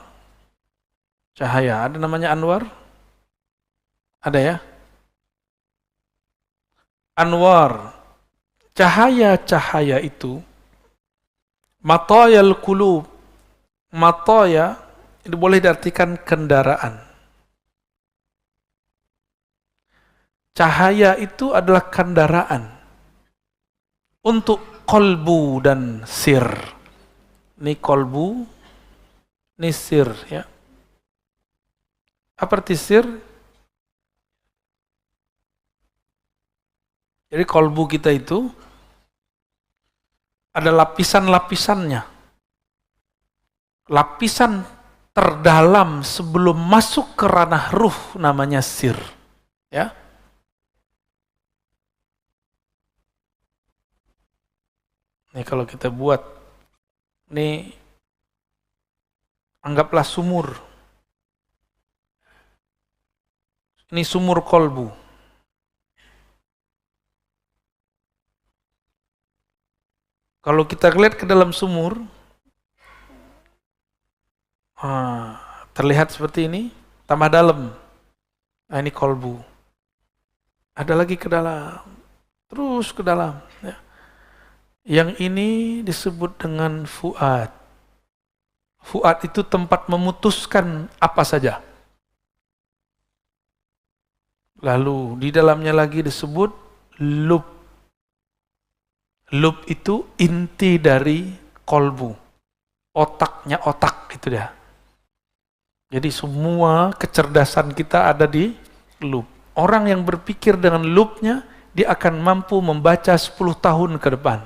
Cahaya. Ada namanya anwar? Ada ya? Anwar. Cahaya-cahaya itu matayal qulub. Mataya itu boleh diartikan kendaraan. Cahaya itu adalah kendaraan untuk kolbu dan sir. Ini kolbu, ini sir ya. Apa arti sir? Jadi kolbu kita itu ada lapisan-lapisannya. Lapisan terdalam sebelum masuk ke ranah ruh namanya sir. Ya. Ini kalau kita buat, ini anggaplah sumur. Ini sumur kolbu. Kalau kita lihat ke dalam sumur, terlihat seperti ini, tambah dalam. Nah, ini kolbu. Ada lagi ke dalam, terus ke dalam. Ya. Yang ini disebut dengan fuad. Fuad itu tempat memutuskan apa saja. Lalu di dalamnya lagi disebut lub. Lub itu inti dari kolbu. Otaknya otak itu dia. Jadi semua kecerdasan kita ada di lub. Orang yang berpikir dengan lubnya, dia akan mampu membaca 10 tahun ke depan,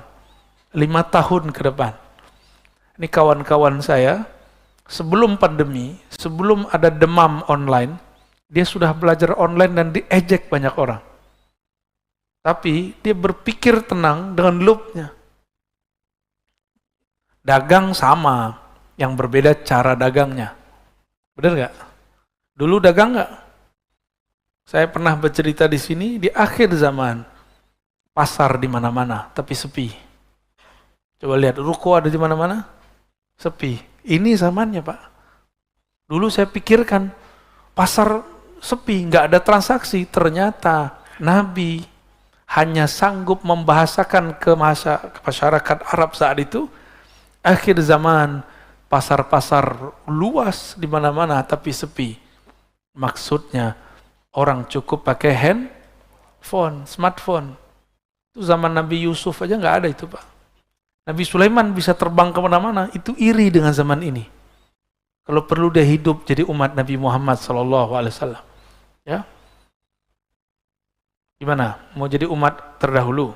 5 tahun ke depan. Ini kawan-kawan saya, sebelum pandemi, sebelum ada demam online, dia sudah belajar online dan diejek banyak orang. Tapi dia berpikir tenang dengan lubnya. Dagang sama, yang berbeda cara dagangnya. Benar nggak? Dulu dagang nggak? Saya pernah bercerita di sini, di akhir zaman, pasar di mana-mana, tapi sepi. Coba lihat, ruko ada di mana-mana, sepi. Ini zamannya, Pak. Dulu saya pikirkan, pasar sepi, nggak ada transaksi. Ternyata Nabi hanya sanggup membahasakan ke masyarakat Arab saat itu, akhir zaman, pasar-pasar luas di mana-mana, tapi sepi. Maksudnya, orang cukup pakai handphone, smartphone. Itu zaman Nabi Yusuf aja nggak ada itu, Pak. Nabi Sulaiman bisa terbang kemana-mana, itu iri dengan zaman ini. Kalau perlu dia hidup jadi umat Nabi Muhammad SAW. Ya, gimana? Mau jadi umat terdahulu?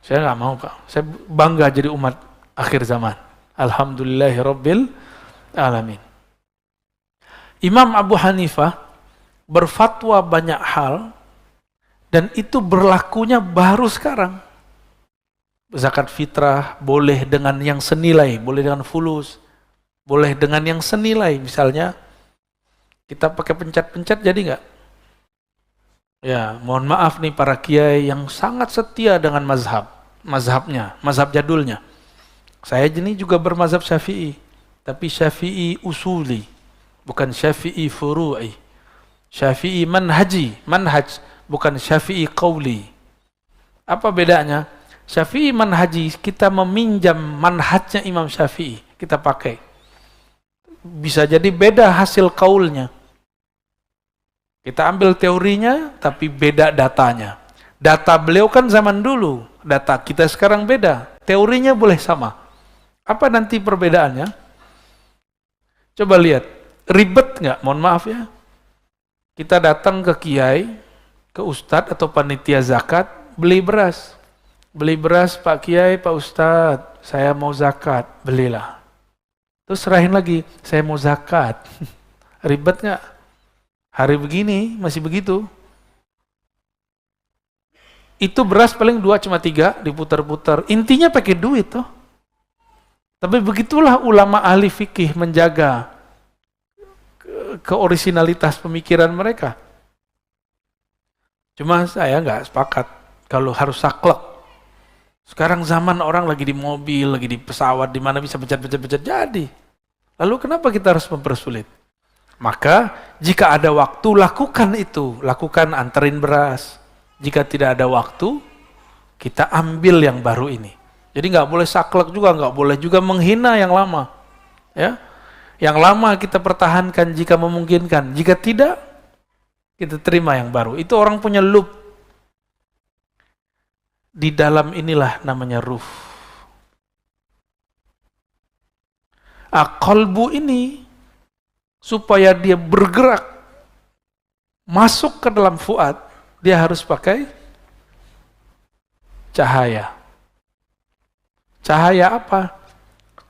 Saya nggak mau, Pak. Saya bangga jadi umat akhir zaman. Alhamdulillahirabbil alamin. Imam Abu Hanifah berfatwa banyak hal, dan itu berlakunya baru sekarang. Zakat fitrah boleh dengan yang senilai, boleh dengan fulus, boleh dengan yang senilai. Misalnya kita pakai pencet-pencet jadi nggak? Ya, mohon maaf nih para kiai yang sangat setia dengan mazhabnya, mazhab jadulnya. Saya ini juga bermazhab Syafi'i, tapi Syafi'i usuli, bukan Syafi'i furu'i. Syafi'i manhaj, bukan Syafi'i qauli. Apa bedanya? Syafi'i manhaji, kita meminjam manhajnya Imam Syafi'i, kita pakai. Bisa jadi beda hasil qaulnya. Kita ambil teorinya, tapi beda datanya. Data beliau kan zaman dulu, data kita sekarang beda. Teorinya boleh sama. Apa nanti perbedaannya? Coba lihat, ribet nggak? Mohon maaf ya. Kita datang ke kiai, ke ustadz atau panitia zakat, beli beras. Beli beras, Pak Kiai, Pak Ustadz, saya mau zakat, belilah. Terus serahin lagi, saya mau zakat. Ribet nggak? Hari begini masih begitu. Itu beras paling 2 cuma 3 diputar-putar. Intinya pakai duit toh. Tapi begitulah ulama ahli fikih menjaga keorisinalitas pemikiran mereka. Cuma saya nggak sepakat kalau harus saklek. Sekarang zaman orang lagi di mobil, lagi di pesawat, di mana bisa pencet-pencet jadi. Lalu kenapa kita harus mempersulit? Maka jika ada waktu lakukan itu, lakukan anterin beras. Jika tidak ada waktu, kita ambil yang baru ini. Jadi nggak boleh saklek juga, nggak boleh juga menghina yang lama. Ya, yang lama kita pertahankan jika memungkinkan. Jika tidak, kita terima yang baru. Itu orang punya loop. Di dalam inilah namanya ruh. Qalbu ini supaya dia bergerak masuk ke dalam fuad, dia harus pakai cahaya. Cahaya apa?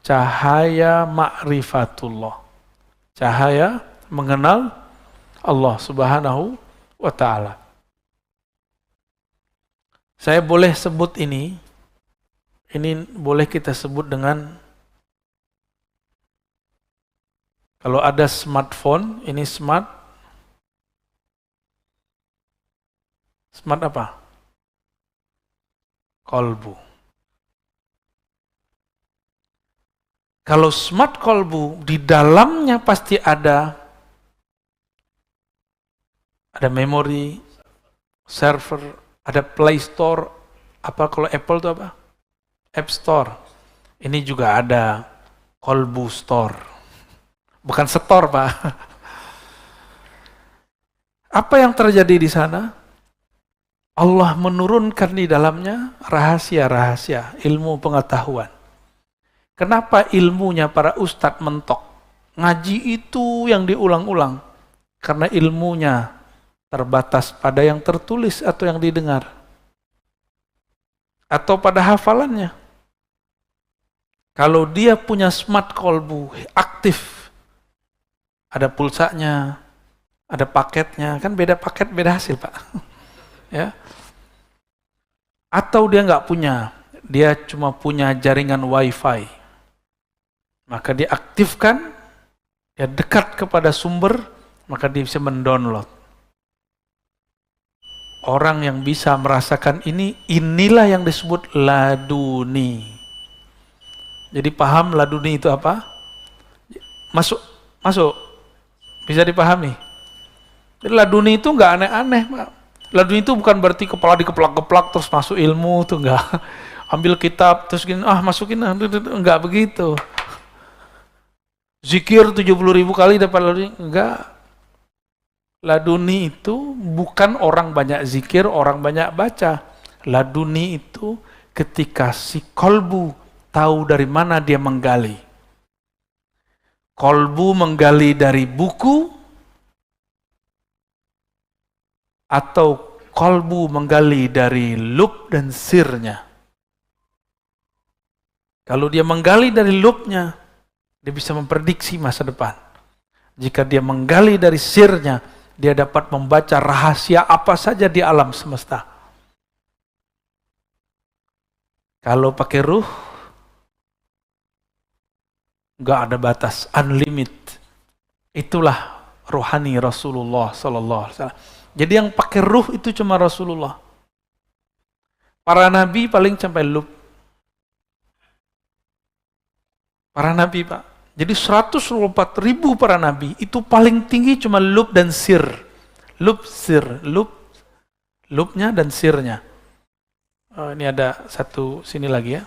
Cahaya ma'rifatullah. Cahaya mengenal Allah Subhanahu wa ta'ala. Saya boleh sebut ini boleh kita sebut dengan, kalau ada smartphone, ini smart apa? Qalbu. Kalau smart qalbu, di dalamnya pasti ada memori, server, ada Play Store, apa kalau Apple itu apa? App Store. Ini juga ada Qalbu Store. Bukan store, Pak. Apa yang terjadi di sana? Allah menurunkan di dalamnya rahasia-rahasia, ilmu pengetahuan. Kenapa ilmunya para ustadz mentok? Ngaji itu yang diulang-ulang. Karena ilmunya terbatas pada yang tertulis atau yang didengar. Atau pada hafalannya. Kalau dia punya smart qalbu, aktif, ada pulsanya, ada paketnya, kan beda paket, beda hasil, Pak. Ya. Atau dia nggak punya, dia cuma punya jaringan wifi. Maka dia aktifkan, dia dekat kepada sumber, maka dia bisa mendownload. Orang yang bisa merasakan ini, inilah yang disebut laduni. Jadi paham laduni itu apa? Masuk, bisa dipahami. Jadi laduni itu nggak aneh-aneh, Pak. Laduni itu bukan berarti kepala dikeplak-keplak terus masuk ilmu, tuh nggak. Ambil kitab terus gini, masukin, nggak begitu. Zikir 70.000 kali dapat laduni, enggak. Laduni itu bukan orang banyak zikir, orang banyak baca. Laduni itu ketika si kolbu tahu dari mana dia menggali. Kolbu menggali dari buku, atau kolbu menggali dari lub dan sirnya. Kalau dia menggali dari lubnya, dia bisa memprediksi masa depan. Jika dia menggali dari sirnya, dia dapat membaca rahasia apa saja di alam semesta. Kalau pakai ruh, nggak ada batas, unlimited. Itulah rohani Rasulullah Sallallahu Alaihi Wasallam. Jadi yang pakai ruh itu cuma Rasulullah. Para nabi paling sampai lub. Para nabi, Pak. Jadi 124.000 para nabi, itu paling tinggi cuma lub dan sir. Lub, sir, lubnya dan sirnya. Ini ada satu sini lagi ya.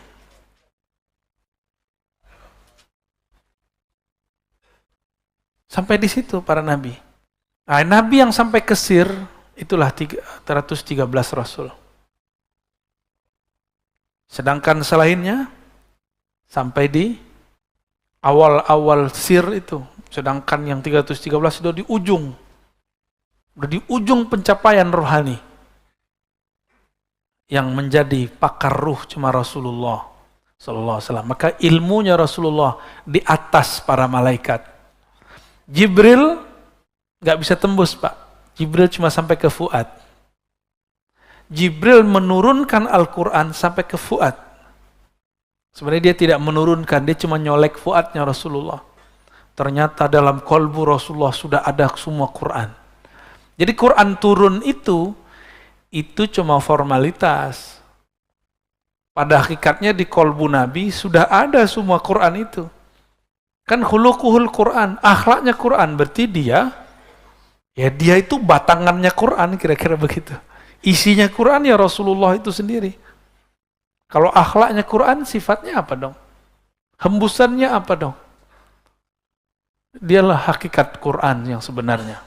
Sampai di situ para nabi. Nah, nabi yang sampai ke sir, itulah 313 rasul. Sedangkan selainnya, sampai di awal-awal sir itu, sedangkan yang 313 itu di ujung. Udah di ujung pencapaian rohani. Yang menjadi pakar ruh cuma Rasulullah Sallallahu Alaihi Wasallam. Maka ilmunya Rasulullah di atas para malaikat. Jibril nggak bisa tembus, Pak. Jibril cuma sampai ke Fuad. Jibril menurunkan Al-Quran sampai ke Fuad. Sebenarnya dia tidak menurunkan, dia cuma nyolek fuadnya Rasulullah. Ternyata dalam kolbu Rasulullah sudah ada semua Quran. Jadi Quran turun itu cuma formalitas. Pada hakikatnya di kolbu Nabi sudah ada semua Quran itu. Kan khuluquhul Quran, akhlaknya Quran, berarti dia itu batangannya Quran, kira-kira begitu. Isinya Quran ya Rasulullah itu sendiri. Kalau akhlaknya Quran, sifatnya apa dong? Hembusannya apa dong? Dialah hakikat Quran yang sebenarnya.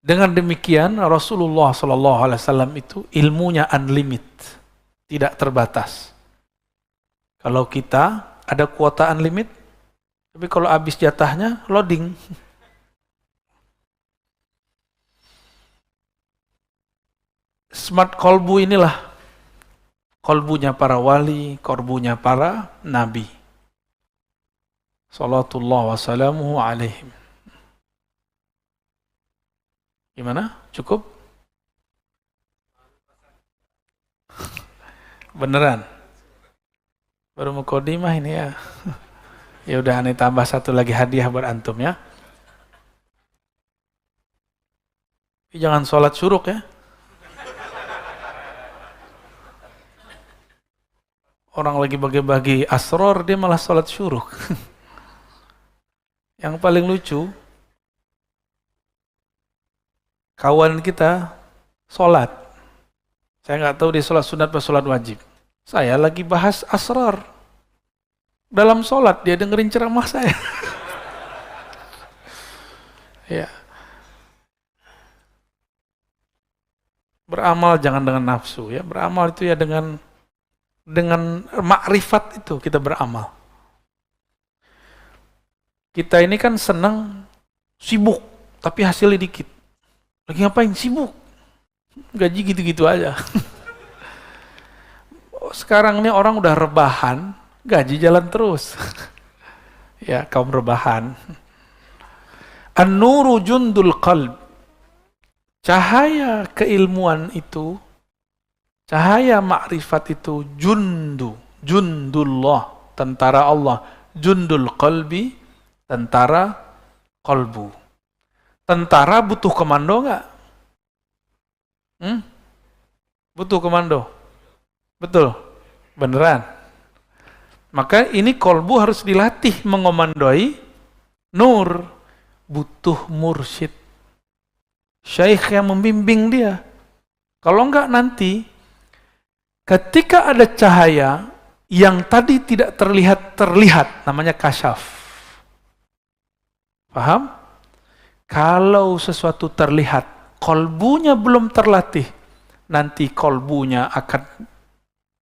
Dengan demikian, Rasulullah SAW itu ilmunya unlimited, tidak terbatas. Kalau kita ada kuota unlimited, tapi kalau habis jatahnya, loading. Smart kolbu inilah kolbunya para wali, kolbunya para nabi. Salatullah wassalamuhu alaihim. Gimana? Cukup? Beneran? Baru mukodimah ini ya. Ya udah, aneh tambah satu lagi hadiah buat antum ya. Jangan sholat syuruk ya. Orang lagi bagi-bagi asror, dia malah sholat syuruk. Yang paling lucu, kawan kita sholat. Saya nggak tahu dia sholat sunat atau sholat wajib. Saya lagi bahas asrar. Dalam sholat, dia dengerin ceramah saya. Ya. Beramal jangan dengan nafsu ya. Beramal itu ya dengan makrifat itu kita beramal. Kita ini kan senang sibuk, tapi hasilnya dikit. Lagi ngapain? Sibuk. Gaji gitu-gitu aja. Sekarang ini orang udah rebahan, gaji jalan terus. Ya, kaum rebahan. An-nuru jundul qalb. Cahaya keilmuan itu, cahaya makrifat itu jundullah, tentara Allah. Jundul qalbi, Tentara kolbu. Tentara butuh komando nggak? Butuh komando. Betul? Beneran? Maka ini kolbu harus dilatih mengomandoi nur. Butuh mursyid. Syekh yang membimbing dia. Kalau enggak nanti, ketika ada cahaya yang tadi tidak terlihat, namanya kasyaf. Paham? Kalau sesuatu terlihat, kolbunya belum terlatih, nanti kolbunya akan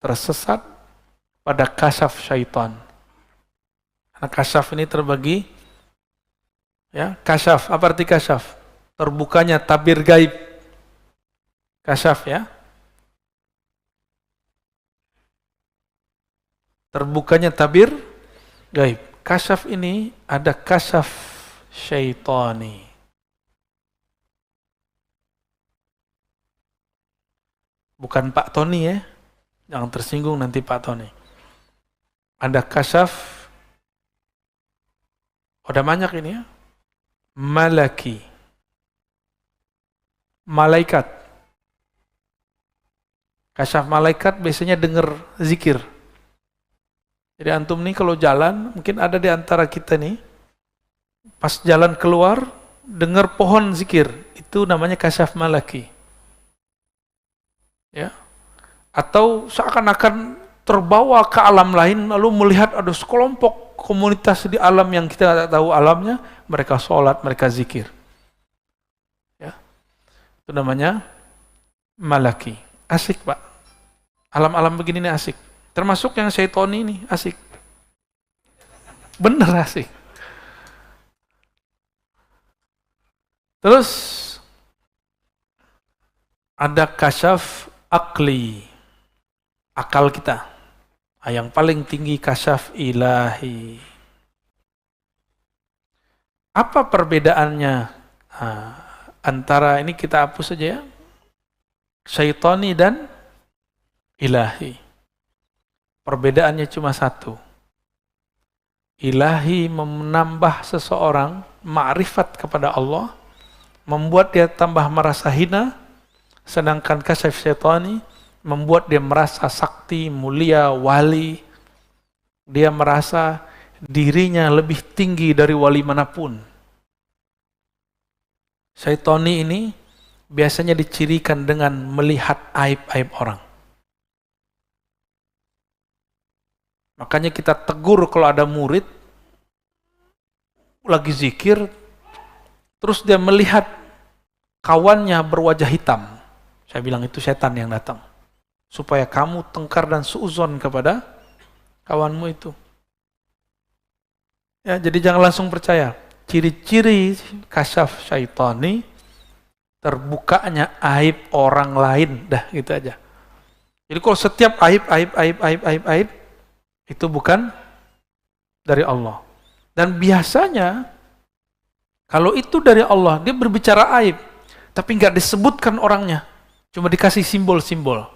tersesat pada kasyaf syaitan. Karena kasyaf ini terbagi, ya, kasyaf, apa arti kasyaf? Terbukanya tabir gaib. Kasyaf, ya. Terbukanya tabir gaib. Kasyaf ini ada kasyaf syaitani. Bukan Pak Tony, ya. Jangan tersinggung nanti Pak Tony. Ada kasyaf, ada banyak ini, ya. Malaki. Malaikat. Kasyaf malaikat biasanya dengar zikir. Jadi antum nih kalau jalan, mungkin ada di antara kita nih, pas jalan keluar, dengar pohon zikir. Itu namanya kasyaf malaki. Ya. Atau seakan-akan terbawa ke alam lain, lalu melihat ada sekelompok komunitas di alam yang kita tidak tahu alamnya, mereka sholat, mereka zikir. Itu namanya malaki. Asik, Pak. Alam-alam begini nih asik. Termasuk yang syaitoni ini asik. Bener asik. Terus ada kasyaf akli. Akal kita. Yang paling tinggi kasyaf ilahi. Apa perbedaannya? Antara ini kita hapus saja, ya. Syaitani dan ilahi. Perbedaannya cuma satu. Ilahi menambah seseorang ma'rifat kepada Allah, membuat dia tambah merasa hina, sedangkan kasyaf syaitani membuat dia merasa sakti, mulia, wali. Dia merasa dirinya lebih tinggi dari wali manapun. Syaitani ini biasanya dicirikan dengan melihat aib-aib orang. Makanya kita tegur kalau ada murid lagi zikir, terus dia melihat kawannya berwajah hitam. Saya bilang itu setan yang datang. Supaya kamu tengkar dan suuzon kepada kawanmu itu. Ya, jadi jangan langsung percaya. Ciri-ciri kasyaf syaitani, terbukanya aib orang lain, dah gitu aja. Jadi kalau setiap aib, itu bukan dari Allah. Dan biasanya, kalau itu dari Allah, dia berbicara aib, tapi nggak disebutkan orangnya, cuma dikasih simbol-simbol.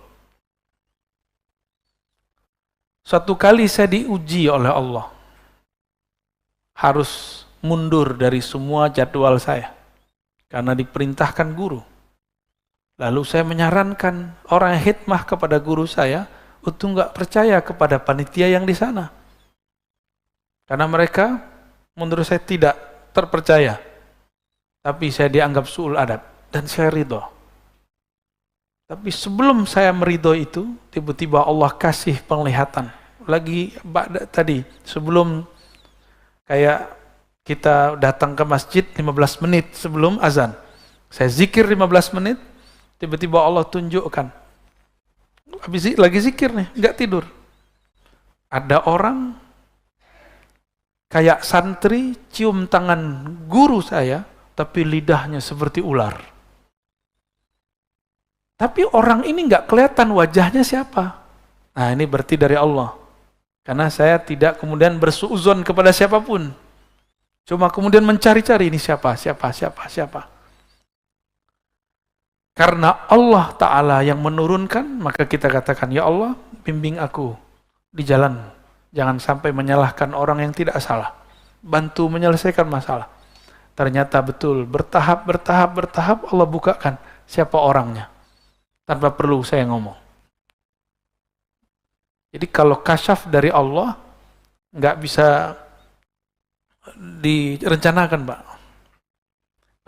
Suatu kali saya diuji oleh Allah, harus mundur dari semua jadwal saya karena diperintahkan guru. Lalu saya menyarankan orang yang khidmah kepada guru saya untuk nggak percaya kepada panitia yang di sana, karena mereka menurut saya tidak terpercaya. Tapi saya dianggap su'ul adab dan saya ridho. Tapi sebelum saya meridho itu, tiba-tiba Allah kasih penglihatan. Lagi tadi sebelum kayak kita datang ke masjid 15 menit sebelum azan. Saya zikir 15 menit, tiba-tiba Allah tunjukkan. Habis lagi zikir nih, nggak tidur. Ada orang kayak santri cium tangan guru saya, tapi lidahnya seperti ular. Tapi orang ini nggak kelihatan wajahnya siapa. Nah ini berarti dari Allah. Karena saya tidak kemudian bersuuzon kepada siapapun. Cuma kemudian mencari-cari ini siapa. Karena Allah Ta'ala yang menurunkan, maka kita katakan, ya Allah, bimbing aku di jalan. Jangan sampai menyalahkan orang yang tidak salah. bantu menyelesaikan masalah. Ternyata betul, bertahap Allah bukakan siapa orangnya. Tanpa perlu saya ngomong. Jadi kalau kasyaf dari Allah, nggak bisa direncanakan, Pak.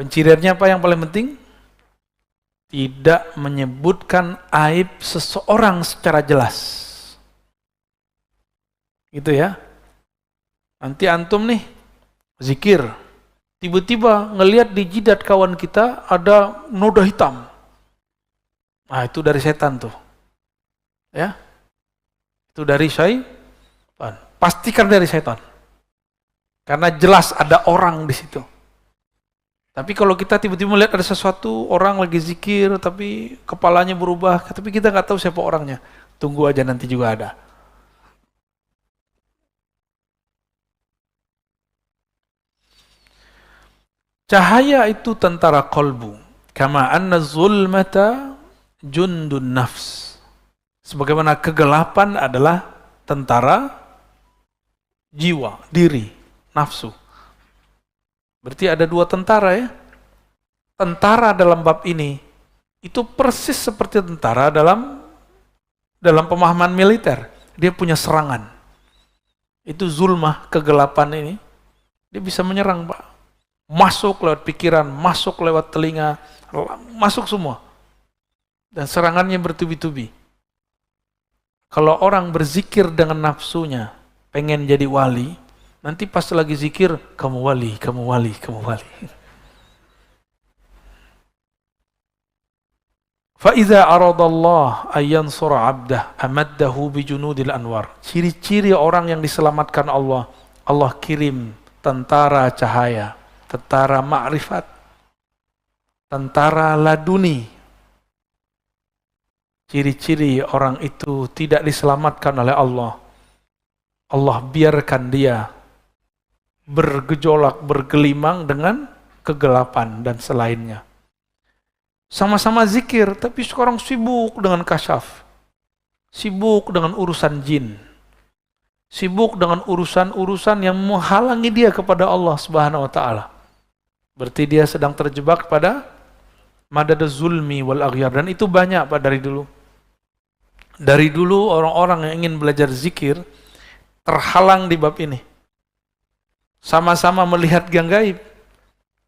Penciriannya apa yang paling penting? Tidak menyebutkan aib seseorang secara jelas. Gitu ya. Nanti antum nih, zikir. Tiba-tiba ngelihat di jidat kawan kita ada noda hitam. Nah, itu dari setan tuh. Ya. Itu dari syaitan. Pastikan dari setan. Karena jelas ada orang di situ. Tapi kalau kita tiba-tiba melihat ada sesuatu, orang lagi zikir, tapi kepalanya berubah, tapi kita nggak tahu siapa orangnya. Tunggu aja, nanti juga ada. Cahaya itu tentara kolbu. Kama anna zulmata jundun nafs. Sebagaimana kegelapan adalah tentara jiwa, diri, nafsu. Berarti ada dua tentara ya. Tentara dalam bab ini itu persis seperti tentara dalam pemahaman militer. Dia punya serangan. Itu zulmah, kegelapan ini. Dia bisa menyerang, Pak. Masuk lewat pikiran, masuk lewat telinga, masuk semua. Dan serangannya bertubi-tubi. Kalau orang berzikir dengan nafsunya, pengen jadi wali, nanti pas lagi zikir, kamu wali, kamu wali, kamu wali. فَإِذَا أَرَضَ اللَّهُ أَن يَنْصُرَ عَبْدَهُ أَمَدَّهُ بِجُنُودِ الْأَنْوَارِ. Ciri-ciri orang yang diselamatkan Allah, Allah kirim tentara cahaya, tentara ma'rifat, tentara laduni. Ciri-ciri orang itu tidak diselamatkan oleh Allah. Allah biarkan dia bergejolak, bergelimang dengan kegelapan dan selainnya. Sama-sama zikir, tapi sekarang sibuk dengan kasyaf. Sibuk dengan urusan jin. Sibuk dengan urusan-urusan yang menghalangi dia kepada Allah Subhanahu wa taala. Berarti dia sedang terjebak pada madadaz zulmi wal aghyar, dan itu banyak Pak dari dulu. Dari dulu orang-orang yang ingin belajar zikir terhalang di bab ini. Sama-sama melihat yang gaib.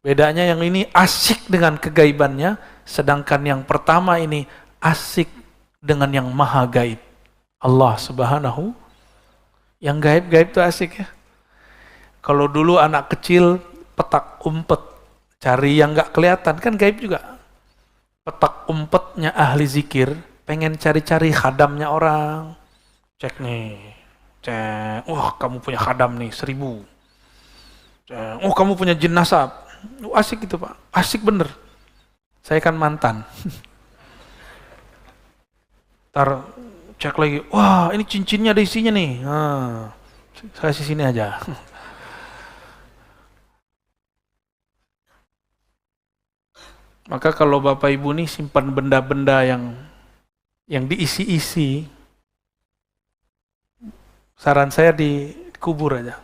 Bedanya yang ini asik dengan kegaibannya, sedangkan yang pertama ini asik dengan yang maha gaib. Allah Subhanahu. Yang gaib-gaib itu asik ya. Kalau dulu anak kecil petak umpet, cari yang gak kelihatan, kan gaib juga. Petak umpetnya ahli zikir, pengen cari-cari khadamnya orang. Cek nih, cek, wah kamu punya khadam nih 1000. Cek, oh kamu punya jin nasab. Asik gitu Pak, asik bener. Saya kan mantan. Ntar cek lagi, wah ini cincinnya ada isinya nih. Nah, saya kasih sini aja. Maka kalau Bapak Ibu nih simpan benda-benda yang diisi-isi, saran saya dikubur aja.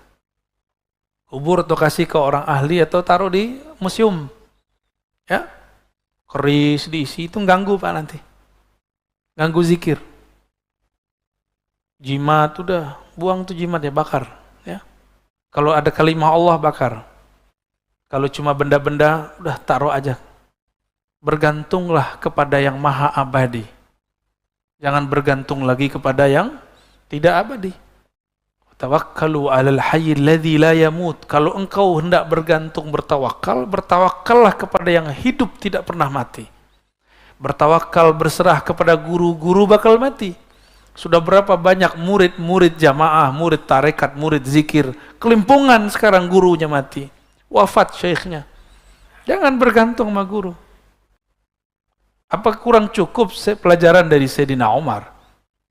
Kubur atau kasih ke orang ahli atau taruh di museum. Ya. Keris diisi, itu ganggu Pak nanti. Ganggu zikir. Jimat udah, buang tuh jimat ya, bakar, ya. Kalau ada kalimah Allah bakar. Kalau cuma benda-benda udah taruh aja. Bergantunglah kepada yang maha abadi. Jangan bergantung lagi kepada yang tidak abadi. Tawakkalu 'alal hayyil ladzi la yamut. Kalau engkau hendak bergantung bertawakal, bertawakallah kepada yang hidup tidak pernah mati. Bertawakal, berserah kepada guru-guru bakal mati. Sudah berapa banyak murid-murid jamaah, murid tarekat, murid zikir, kelimpungan sekarang gurunya mati. Wafat syekhnya. Jangan bergantung sama guru. Apa kurang cukup pelajaran dari Sayyidina Umar?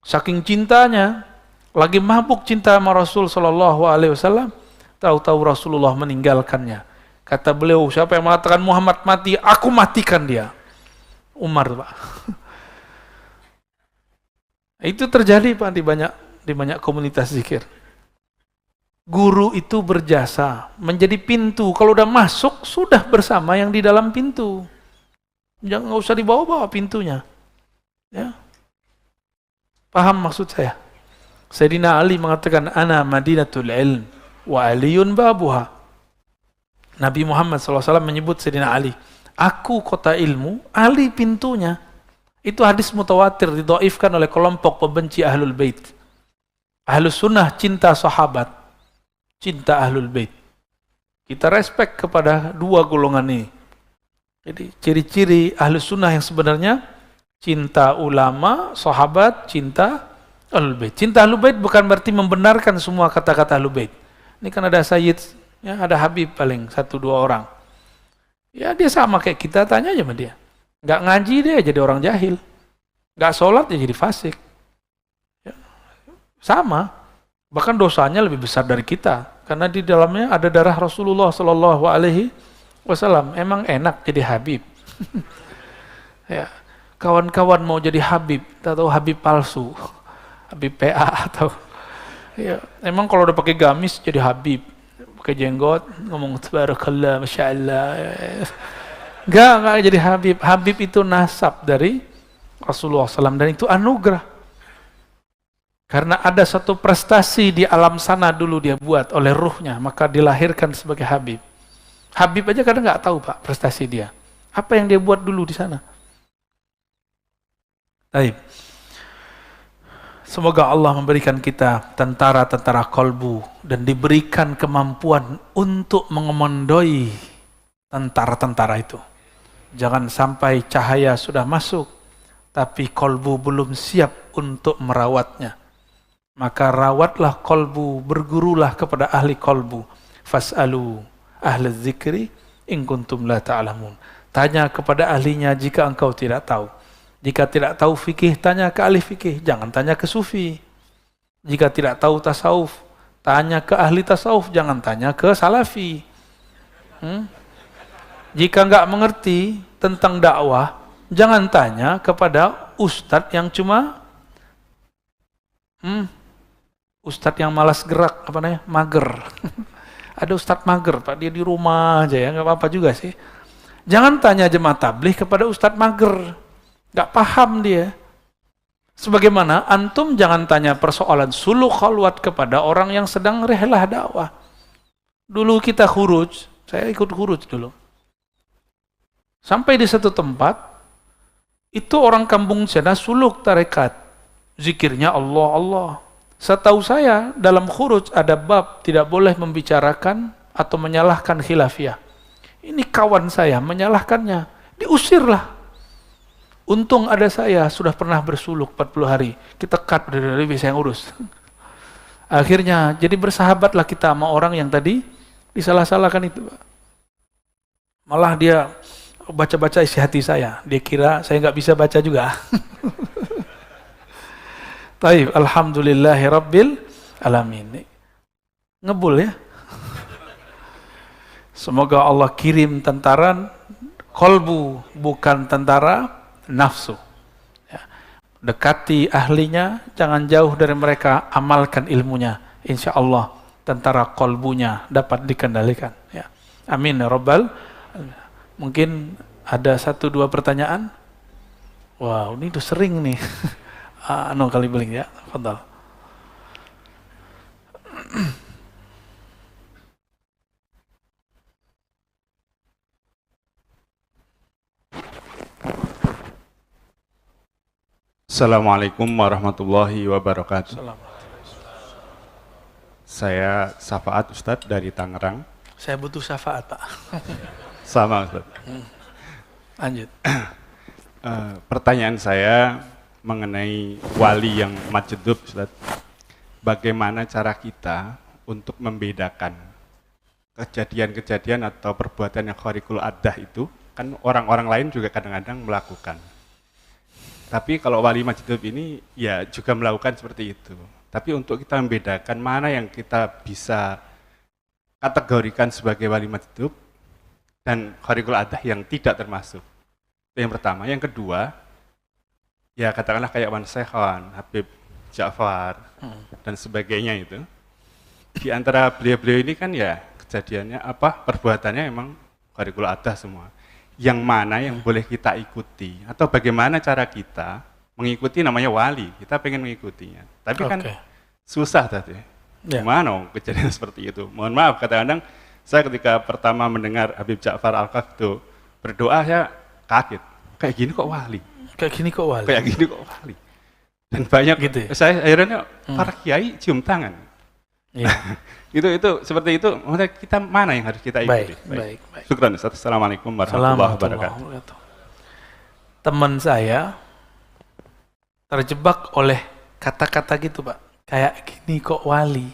Saking cintanya, lagi mabuk cinta sama Rasul sallallahu alaihi wasallam, tahu-tahu Rasulullah meninggalkannya. Kata beliau, siapa yang mengatakan Muhammad mati, aku matikan dia. Umar, Pak. Itu terjadi Pak di banyak komunitas zikir. Guru itu berjasa, menjadi pintu. Kalau udah masuk, sudah bersama yang di dalam pintu. Jangan, nggak usah dibawa-bawa pintunya. Ya. Paham maksud saya? Sayyidina Ali mengatakan, Ana Madinatul Ilm, wa Aliyun babuha. Nabi Muhammad SAW menyebut Sayyidina Ali, aku kota ilmu, Ali pintunya. Itu hadis mutawatir, didhaifkan oleh kelompok pembenci Ahlul Bait. Ahlus Sunnah cinta sahabat, cinta Ahlul Bait. Kita respect kepada dua golongan ini. Jadi ciri-ciri Ahlus Sunnah yang sebenarnya cinta ulama, sahabat, cinta Ahlul Bait. Cinta Ahlul Bait bukan berarti membenarkan semua kata-kata Ahlul Bait. Ini kan ada Sayyid, ya, ada Habib paling 1-2 orang. Ya dia sama kayak kita, tanya aja sama dia. Nggak ngaji dia jadi orang jahil. Nggak sholat dia jadi fasik. Ya. Sama. Bahkan dosanya lebih besar dari kita. Karena di dalamnya ada darah Rasulullah SAW. Emang enak jadi Habib. Ya. Kawan-kawan mau jadi Habib, atau Habib palsu. Habib PA atau... Ya. Emang kalau udah pakai gamis jadi Habib. Pakai jenggot, ngomong tabarakallah, masya Allah. Enggak jadi Habib. Habib itu nasab dari Rasulullah SAW dan itu anugerah. Karena ada satu prestasi di alam sana dulu dia buat oleh ruhnya, maka dilahirkan sebagai Habib. Habib aja kadang nggak tahu Pak prestasi dia. Apa yang dia buat dulu di sana. Baik. Semoga Allah memberikan kita tentara-tentara kolbu dan diberikan kemampuan untuk mengemandoi tentara-tentara itu. Jangan sampai cahaya sudah masuk, tapi kolbu belum siap untuk merawatnya. Maka rawatlah kolbu, bergurulah kepada ahli kolbu. Fas'alu ahli dzikri in kuntum la ta'lamun. Tanya kepada ahlinya jika engkau tidak tahu. Jika tidak tahu fikih, tanya ke ahli fikih. Jangan tanya ke sufi. Jika tidak tahu tasawuf, tanya ke ahli tasawuf. Jangan tanya ke salafi. Jika nggak mengerti tentang dakwah, jangan tanya kepada ustadz yang cuma ustadz yang malas gerak, apa namanya, mager. Ada ustadz mager, Pak, dia di rumah aja ya, nggak apa-apa juga sih. Jangan tanya jemaah tabligh kepada ustadz mager, nggak paham dia. Sebagaimana antum jangan tanya persoalan suluk khalwat kepada orang yang sedang rihlah dakwah. Dulu kita khuruj, saya ikut khuruj dulu. Sampai di satu tempat, itu orang kampung sana suluk tarekat. Zikirnya Allah, Allah. Setahu saya, dalam khuruj ada bab tidak boleh membicarakan atau menyalahkan khilafiyah. Ini kawan saya menyalahkannya, diusirlah. Untung ada saya, sudah pernah bersuluk 40 hari. Kita cut, dari bisa yang urus. Akhirnya, jadi bersahabatlah kita sama orang yang tadi disalah-salahkan itu. Malah dia baca-baca isi hati saya. Dia kira saya nggak bisa baca juga. Taib, alhamdulillahi rabbil alamin. Ngebul ya. Semoga Allah kirim tentara kolbu, bukan tentara nafsu. Ya. Dekati ahlinya, jangan jauh dari mereka, amalkan ilmunya. Insya Allah tentara kolbunya dapat dikendalikan. Ya. Amin ya rabbal. Mungkin ada 1-2 pertanyaan. Wow, ini tuh sering nih. Kali beling ya, fadhal. Assalamualaikum warahmatullahi wabarakatuh. Saya Syafaat Ustadz dari Tangerang. Saya butuh syafaat, Pak. Sama Ustadz. Lanjut. Pertanyaan saya mengenai wali yang majdub, Ustadz. Bagaimana cara kita untuk membedakan kejadian-kejadian atau perbuatan yang khariqul adah itu? Kan orang-orang lain juga kadang-kadang melakukan. Tapi kalau wali majdub ini ya juga melakukan seperti itu. Tapi untuk kita membedakan mana yang kita bisa kategorikan sebagai wali majdub dan khariqul adah yang tidak termasuk. Itu yang pertama. Yang kedua, ya katakanlah kayak Wan Sekhan, Habib Ja'far, dan sebagainya itu. di antara beliau-beliau ini kan ya kejadiannya perbuatannya emang kharikul adah semua. Yang mana yang boleh kita ikuti atau bagaimana cara kita mengikuti namanya wali, kita pengen mengikutinya. Tapi kan susah tadi. Gimana kejadian seperti itu? Mohon maaf, kadang-kadang saya ketika pertama mendengar Habib Ja'far Al-Kaf itu berdoa, saya kaget. Kayak gini kok wali? Kayak gini kok wali? Dan banyak gitu ya? Saya akhirnya para kiai cium tangan. Iya. itu seperti itu. Maksudnya kita mana yang harus kita ikuti? Baik. Syukran Ustaz. Assalamualaikum warahmatullahi wabarakatuh. Teman saya terjebak oleh kata-kata gitu, Pak. Kayak gini kok wali.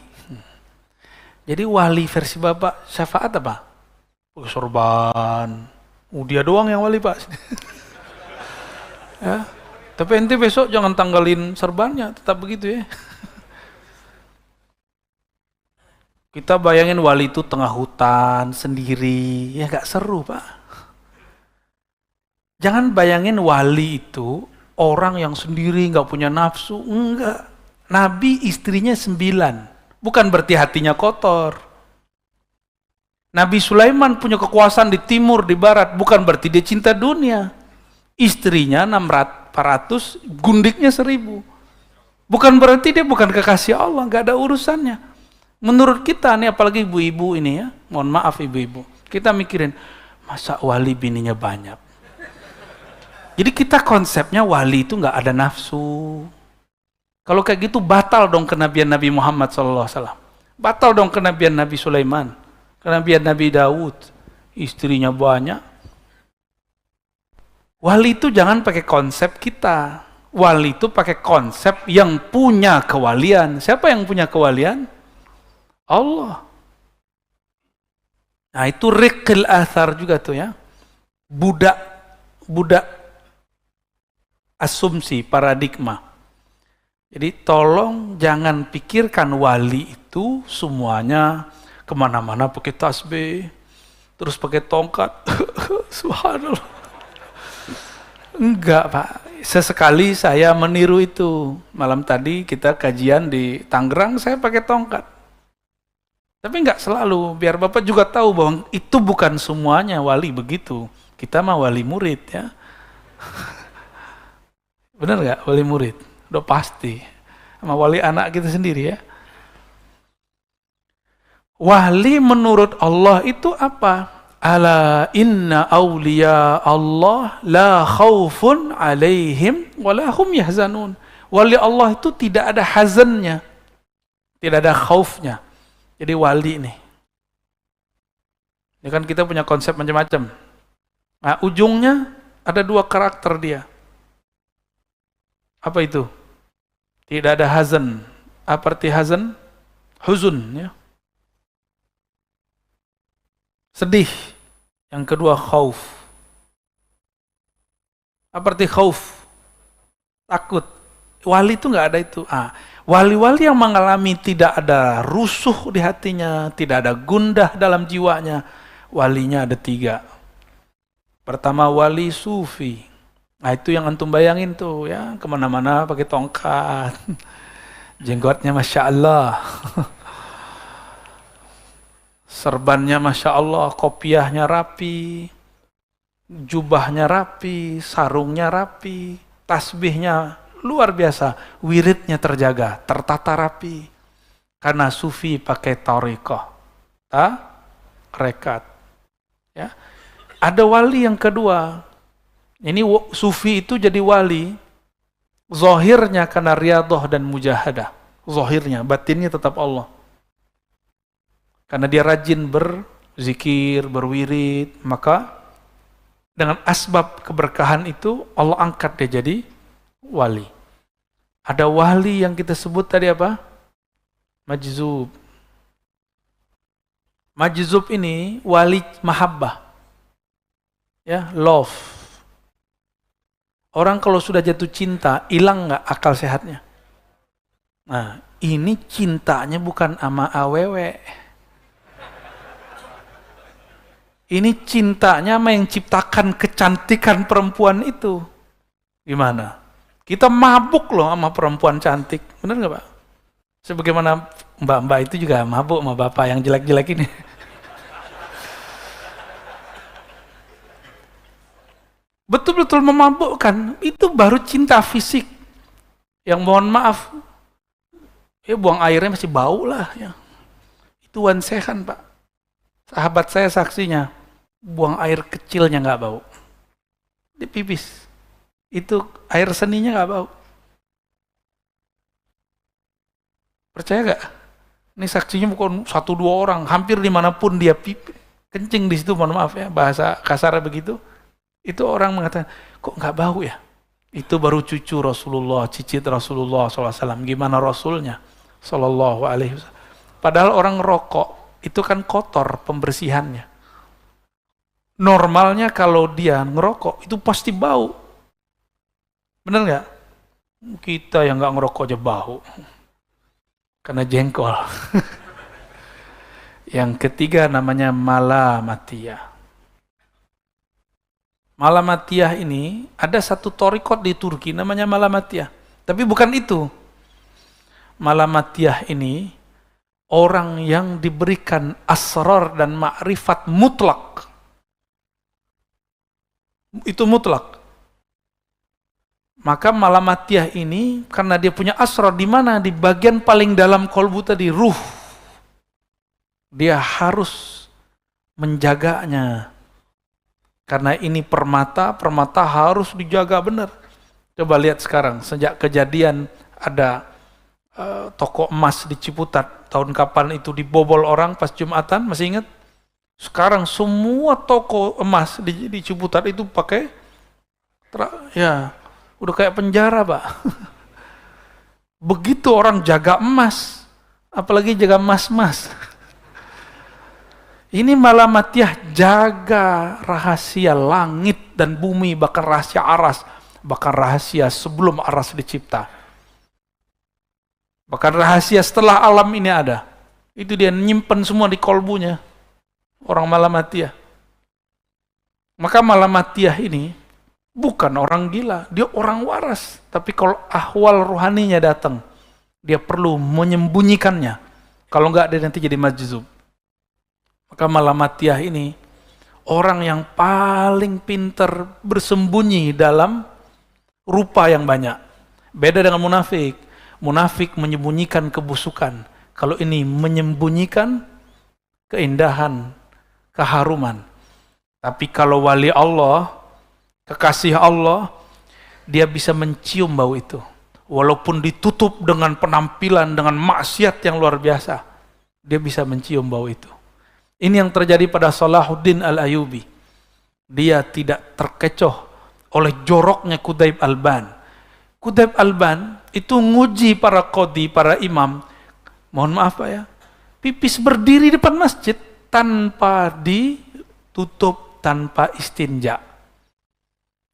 Jadi wali versi Bapak syafaat apa? Sorban. Dia doang yang wali, Pak. Ya. Tapi ente besok jangan tanggalin serbannya, tetap begitu ya. Kita bayangin wali itu tengah hutan, sendiri, ya gak seru, Pak. Jangan bayangin wali itu orang yang sendiri, gak punya nafsu, enggak. Nabi istrinya 9, bukan berarti hatinya kotor. Nabi Sulaiman punya kekuasaan di timur, di barat, bukan berarti dia cinta dunia. Istrinya 400, gundiknya 1000. Bukan berarti dia bukan kekasih Allah, gak ada urusannya. Menurut kita nih, apalagi ibu-ibu ini ya, mohon maaf ibu-ibu, kita mikirin, masa wali bininya banyak? Jadi kita konsepnya wali itu nggak ada nafsu. Kalau kayak gitu batal dong kenabian Nabi Muhammad SAW. Batal dong kenabian Nabi Sulaiman, kenabian Nabi Daud, istrinya banyak. Wali itu jangan pakai konsep kita. Wali itu pakai konsep yang punya kewalian. Siapa yang punya kewalian? Allah. Nah itu riqil athar juga tuh ya. Budak asumsi, paradigma. Jadi tolong jangan pikirkan wali itu semuanya kemana-mana pakai tasbih, terus pakai tongkat. Subhanallah. Enggak, Pak. Sesekali saya meniru itu. Malam tadi kita kajian di Tangerang, saya pakai tongkat. Tapi enggak selalu, biar Bapak juga tahu bahwa itu bukan semuanya wali begitu. Kita mah wali murid ya. Benar enggak wali murid? Udah pasti. Sama wali anak kita sendiri ya. Wali menurut Allah itu apa? Ala inna awliya Allah la khawfun alaihim wa la hum yahzanun. Wali Allah itu tidak ada hazannya. Tidak ada khaufnya. Jadi wali nih. Ini kan kita punya konsep macam-macam. Nah, ujungnya ada 2 karakter dia. Apa itu? Tidak ada hazan. Apa arti hazan? Huzun ya. Sedih. Yang kedua khauf. Apa arti khauf? Takut. Wali itu nggak ada itu. Wali-wali yang mengalami tidak ada rusuh di hatinya, tidak ada gundah dalam jiwanya, walinya ada 3. Pertama wali sufi. Nah itu yang antum bayangin tuh ya, kemana-mana pakai tongkat, jenggotnya Masya Allah, serbannya Masya Allah, kopiahnya rapi, jubahnya rapi, sarungnya rapi, tasbihnya luar biasa, wiridnya terjaga, tertata rapi. Karena sufi pakai tariqah, rekat. Ya. Ada wali yang kedua. Ini sufi itu jadi wali. Zahirnya karena riyadhah dan mujahadah. Zahirnya, batinnya tetap Allah. Karena dia rajin berzikir, berwirid, maka dengan asbab keberkahan itu Allah angkat dia jadi wali. Ada wali yang kita sebut tadi apa? Majzub. Majzub ini wali mahabbah. Ya, love. Orang kalau sudah jatuh cinta, hilang nggak akal sehatnya? Nah, ini cintanya bukan sama awewe. Ini cintanya sama yang ciptakan kecantikan perempuan itu. Gimana? Kita mabuk loh sama perempuan cantik, benar nggak Pak? Sebagaimana mbak-mbak itu juga mabuk sama bapak yang jelek-jelek ini. Betul-betul memabukkan, itu baru cinta fisik. Yang mohon maaf, ya buang airnya masih bau lah. Ya. Itu wansehan Pak. Sahabat saya saksinya, buang air kecilnya nggak bau. Di pipis. Itu air seninya nggak bau. Percaya gak? Ini saksinya bukan 1-2 orang, hampir dimanapun dia kencing di situ, mohon maaf ya, bahasa kasar begitu. Itu orang mengatakan, kok nggak bau ya? Itu baru cucu Rasulullah, cicit Rasulullah SAW. Gimana Rasulnya? Sallallahu alaihi wasallam. Padahal orang rokok itu kan kotor pembersihannya. Normalnya kalau dia ngerokok itu pasti bau. Bener nggak? Kita yang nggak ngerokok aja bau. Karena jengkol. Yang ketiga namanya malamatiyah. Malamatiyah ini ada satu torikot di Turki namanya malamatiyah. Tapi bukan itu. Malamatiyah ini orang yang diberikan asrar dan ma'rifat mutlak. Itu mutlak. Maka malamatiyah ini karena dia punya asrar di mana? Di bagian paling dalam kolbu tadi, ruh. Dia harus menjaganya. Karena ini permata, permata harus dijaga benar. Coba lihat sekarang, sejak kejadian ada toko emas di Ciputat, tahun kapan itu dibobol orang pas Jumatan, masih ingat? Sekarang semua toko emas di Ciputat itu pakai, ya udah kayak penjara Pak. Begitu orang jaga emas, apalagi jaga emas-emas. Ini malamatiyah jaga rahasia langit dan bumi, bahkan rahasia aras, bahkan rahasia sebelum aras dicipta. Bahkan rahasia setelah alam ini ada. Itu dia nyimpen semua di kolbunya. Orang malamatiyah. Maka malamatiyah ini bukan orang gila, dia orang waras. Tapi kalau ahwal rohaninya datang, dia perlu menyembunyikannya. Kalau enggak dia nanti jadi majzub. Maka malamatiyah ini orang yang paling pintar bersembunyi dalam rupa yang banyak. Beda dengan munafik. Munafik menyembunyikan kebusukan. Kalau ini menyembunyikan keindahan, keharuman. Tapi kalau wali Allah, kekasih Allah, dia bisa mencium bau itu. Walaupun ditutup dengan penampilan, dengan maksiat yang luar biasa, dia bisa mencium bau itu. Ini yang terjadi pada Salahuddin Al-Ayyubi. Dia tidak terkecoh oleh joroknya Qutaib Alban. Qutaib Alban itu nguji para qadhi, para imam. Mohon maaf Pak ya, pipis berdiri depan masjid tanpa ditutup, tanpa istinja.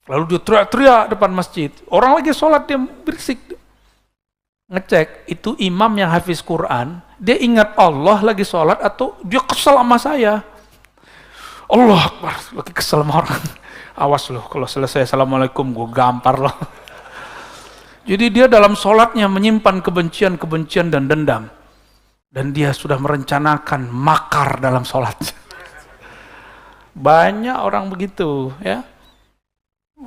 Lalu dia teriak-teriak depan masjid. Orang lagi sholat dia berisik. Ngecek, itu imam yang hafiz Quran, dia ingat Allah lagi sholat atau dia kesel sama saya. Allah Akbar, lagi kesel sama orang. Awas loh, kalau selesai Assalamualaikum, gue gampar loh. Jadi dia dalam sholatnya menyimpan kebencian-kebencian dan dendam. Dan dia sudah merencanakan makar dalam sholat. Banyak orang begitu ya.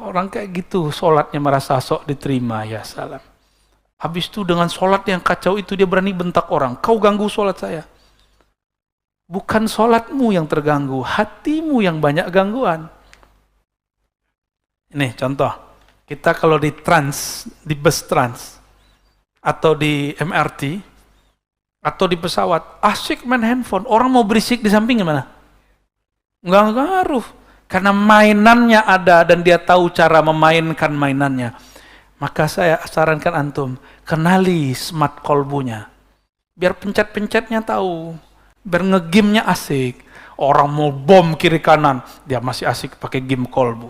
Orang kayak gitu, sholatnya merasa sok diterima, ya salam. Habis itu dengan sholat yang kacau itu dia berani bentak orang. Kau ganggu sholat saya. Bukan sholatmu yang terganggu, hatimu yang banyak gangguan. Ini contoh, kita kalau di bus trans, atau di MRT, atau di pesawat, asyik main handphone. Orang mau berisik di samping gimana? Nggak ngaruh. Karena mainannya ada dan dia tahu cara memainkan mainannya. Maka saya sarankan antum, kenali smart kolbunya. Biar pencet-pencetnya tahu. Biar ngegame-nya asik. Orang mau bom kiri kanan, dia masih asik pakai game kolbu.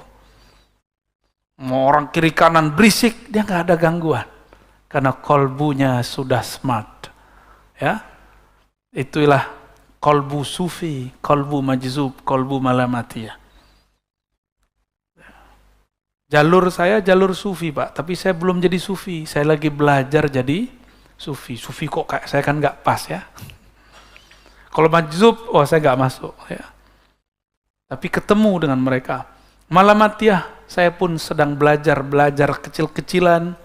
Mau orang kiri kanan berisik, dia nggak ada gangguan. Karena kolbunya sudah smart. Ya, itulah kolbu sufi, kolbu majzub, kolbu malamatiyah. Jalur saya jalur sufi Pak, tapi saya belum jadi sufi. Saya lagi belajar jadi Sufi kok kayak saya kan nggak pas ya. Kalau majzub, saya nggak masuk ya. Tapi ketemu dengan mereka. Malamatiyah, saya pun sedang belajar kecil-kecilan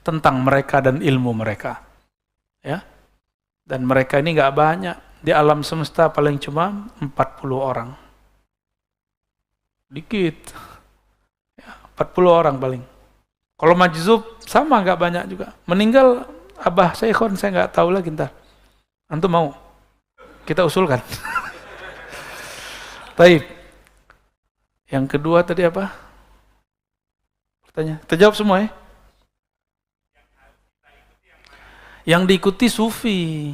tentang mereka dan ilmu mereka. Ya. Dan mereka ini nggak banyak. Di alam semesta paling cuma 40 orang. Dikit. Ya, 40 orang paling. Kalau majzub, sama nggak banyak juga. Meninggal Abah Syekhon, saya nggak tahu lagi ntar. Antum mau? Kita usulkan. Taib. Yang kedua tadi apa? Pertanyaan. Kita jawab semua ya. Yang diikuti sufi.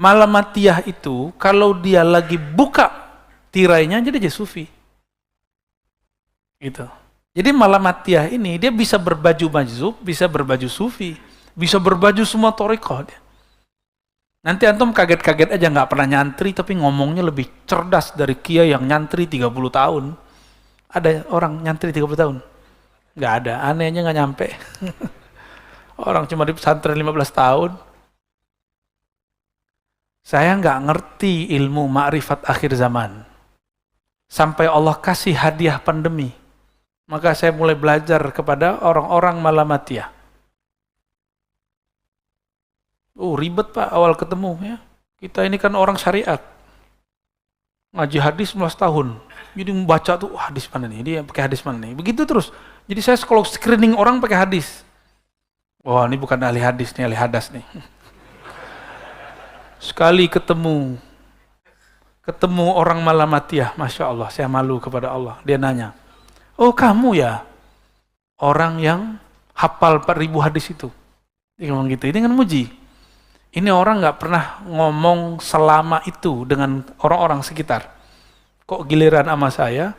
Malamatiyah itu kalau dia lagi buka tirainya jadi sufi. Gitu. Jadi Malamatiyah ini dia bisa berbaju majzub, bisa berbaju sufi, bisa berbaju semua thariqah dia. Nanti antum kaget-kaget aja nggak pernah nyantri tapi ngomongnya lebih cerdas dari kiai yang nyantri 30 tahun. Ada orang nyantri 30 tahun? Nggak ada, anehnya nggak nyampe. Orang cuma di pesantren 15 tahun. Saya nggak ngerti ilmu ma'rifat akhir zaman. Sampai Allah kasih hadiah pandemi. Maka saya mulai belajar kepada orang-orang Malamatiyah. Ribet Pak awal ketemu ya. Kita ini kan orang syariat. Ngaji hadis 15 tahun. Jadi membaca tuh hadis mana nih, dia pakai hadis mana nih. Begitu terus. Jadi saya kalau screening orang pakai hadis. Wah, ini bukan ahli hadis nih, ahli hadas nih. Sekali ketemu orang Malamatiyah, Masya Allah, saya malu kepada Allah. Dia nanya, oh kamu ya orang yang hafal 4.000 hadis itu? Dia ngomong gitu, ini kan muji. Ini orang gak pernah ngomong selama itu dengan orang-orang sekitar. Kok giliran sama saya,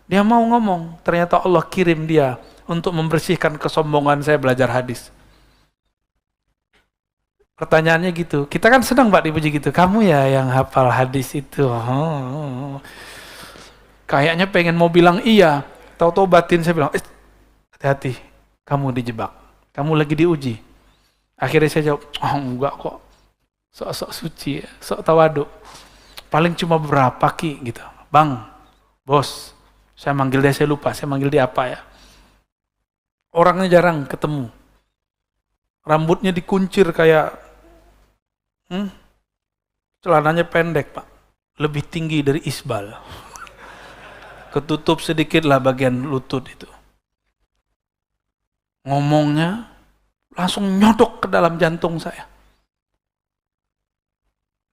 dia mau ngomong. Ternyata Allah kirim dia untuk membersihkan kesombongan saya belajar hadis. Pertanyaannya gitu, kita kan senang Pak dipuji gitu, kamu ya yang hafal hadis itu. Kayaknya pengen mau bilang iya, tahu-tahu batin saya bilang, hati-hati, kamu dijebak, kamu lagi diuji. Akhirnya saya jawab, enggak kok, sok-sok suci, sok tawadu. Paling cuma berapa Ki gitu. Bang, bos, saya manggil dia, saya lupa, saya manggil dia apa ya. Orangnya jarang ketemu. Rambutnya dikuncir kayak celananya pendek Pak, lebih tinggi dari isbal. Ketutup sedikit lah bagian lutut itu. Ngomongnya langsung nyodok ke dalam jantung saya.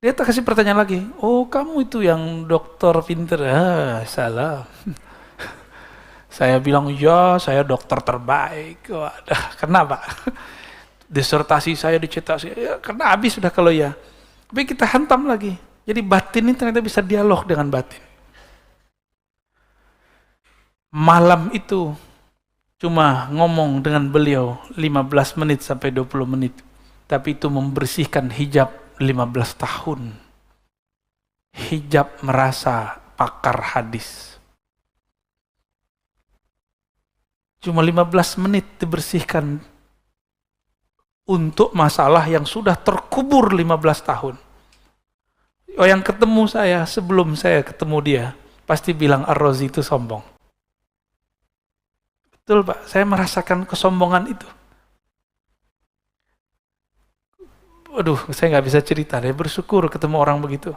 Dia tak kasih pertanyaan lagi, oh kamu itu yang dokter pinter? Salah. Saya bilang, ya saya dokter terbaik. Wadah, kenapa? Disertasi saya dicetak, ya, karena habis sudah kalau ya. Tapi kita hantam lagi. Jadi batin ini ternyata bisa dialog dengan batin. Malam itu cuma ngomong dengan beliau 15 menit sampai 20 menit. Tapi itu membersihkan hijab 15 tahun. Hijab merasa pakar hadis. Cuma 15 menit dibersihkan untuk masalah yang sudah terkubur 15 tahun. Yang ketemu saya, sebelum saya ketemu dia, pasti bilang Ar-Razi itu sombong. Betul Pak, saya merasakan kesombongan itu. Waduh, saya nggak bisa cerita, saya bersyukur ketemu orang begitu.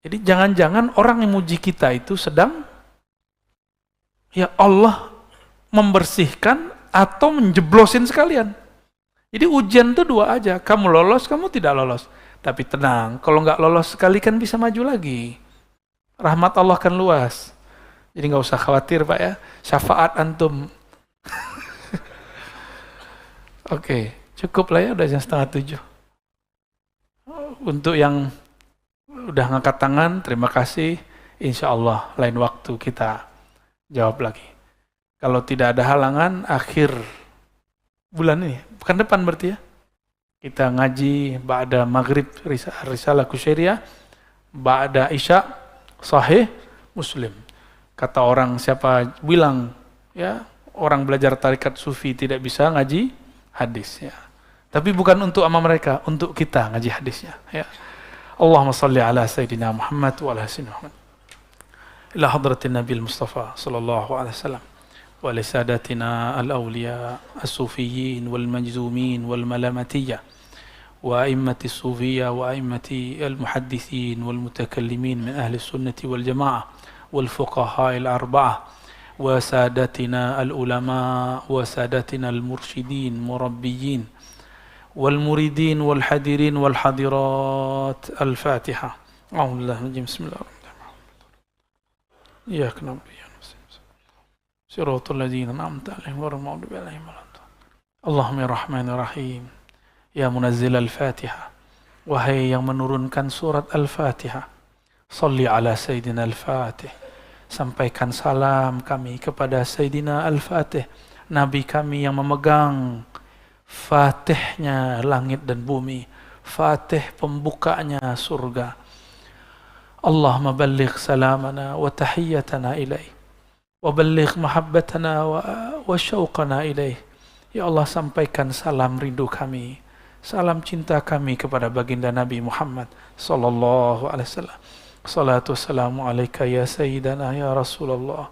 Jadi jangan-jangan orang yang muji kita itu sedang, ya Allah membersihkan atau menjeblosin sekalian. Jadi ujian itu dua aja, kamu lolos, kamu tidak lolos. Tapi tenang, kalau nggak lolos sekali kan bisa maju lagi. Rahmat Allah kan luas. Jadi nggak usah khawatir Pak ya, syafaat antum. Oke, cukup lah ya, udah jam 6:30. Untuk yang udah ngangkat tangan, terima kasih. Insya Allah lain waktu kita jawab lagi. Kalau tidak ada halangan, akhir bulan ini, bukan depan berarti ya, kita ngaji ba'da maghrib risalah Kusyairiyah, ba'da isya sahih Muslim. Kata orang siapa bilang ya orang belajar tarikat sufi tidak bisa ngaji hadis ya. Tapi bukan untuk ama mereka, untuk kita ngaji hadisnya. Ya. Allahumma salli ala Sayyidina Muhammad wa ala Sayyidina Muhammad. Ila hadratin Nabi Mustafa sallallahu alaihi wasallam. Wa li sadatina al-awliya as-sufiyyin wal majzumin wal malamatiyya. Wa a'immati as-sufiyya wa a'immati al-muhaddithin wal mutakallimin min ahli sunnati wal jamaah wal fuqaha al-arba'ah. وسادتنا العلماء وسادتنا المرشدين مربيين والمريدين والحاضرين والحاضرات الفاتحة أعوذ بالله من بسم الله الرحمن الرحيم إياك نعبد وإياك نستعين صراط الذين أنعمت عليهم غير المغضوب عليهم ولا الضالين اللهم يا رحمن الرحيم يا منزل الفاتحة وهي yang menurunkan surat Al-Fatihah salli ala Sayyidina Al-Fatih. Sampaikan salam kami kepada Sayyidina Al-Fatih, Nabi kami yang memegang fatihnya langit dan bumi, fatih pembukanya surga. Allahumma balligh salamana wa tahiyyatana ilaih, wa balligh mahabbatana wa syauqana ilaih. Ya Allah, sampaikan salam rindu kami, salam cinta kami kepada baginda Nabi Muhammad sallallahu alaihi wasallam. Salatu wassalamu alaika ya Sayyidana ya Rasulullah.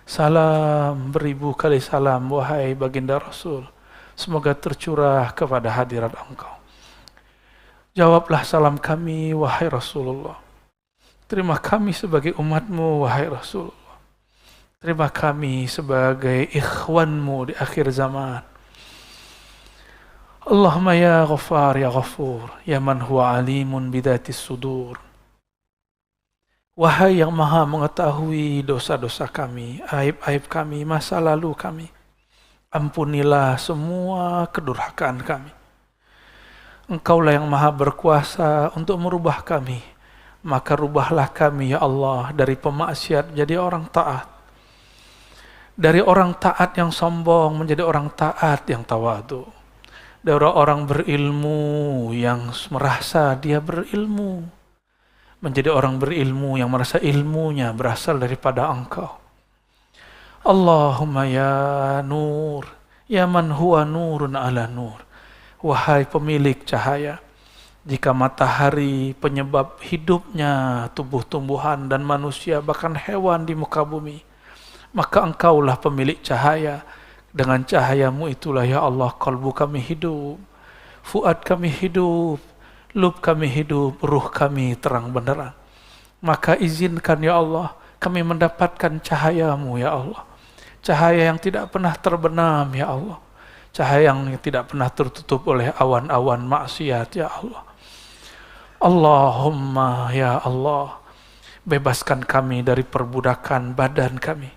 Salam beribu kali salam wahai baginda Rasul. Semoga tercurah kepada hadirat engkau. Jawablah salam kami wahai Rasulullah. Terima kami sebagai umatmu wahai Rasulullah. Terima kami sebagai ikhwanmu di akhir zaman. Allahumma ya Ghaffar ya Ghafur ya man huwa alimun bidatis sudur. Wahai yang maha mengetahui dosa-dosa kami, aib-aib kami, masa lalu kami. Ampunilah semua kedurhakaan kami. Engkaulah yang maha berkuasa untuk merubah kami. Maka rubahlah kami ya Allah dari pemaksiat jadi orang taat. Dari orang taat yang sombong menjadi orang taat yang tawadu. Dari orang berilmu yang merasa dia berilmu menjadi orang berilmu yang merasa ilmunya berasal daripada engkau. Allahumma ya nur, ya man huwa nurun ala nur. Wahai pemilik cahaya, jika matahari penyebab hidupnya tumbuh-tumbuhan dan manusia bahkan hewan di muka bumi, maka engkaulah pemilik cahaya. Dengan cahayamu itulah ya Allah kalbu kami hidup, fuad kami hidup, lub kami hidup, ruh kami terang benderang. Maka izinkan ya Allah kami mendapatkan cahayamu ya Allah. Cahaya yang tidak pernah terbenam ya Allah. Cahaya yang tidak pernah tertutup oleh awan-awan maksiat ya Allah. Allahumma ya Allah, bebaskan kami dari perbudakan badan kami,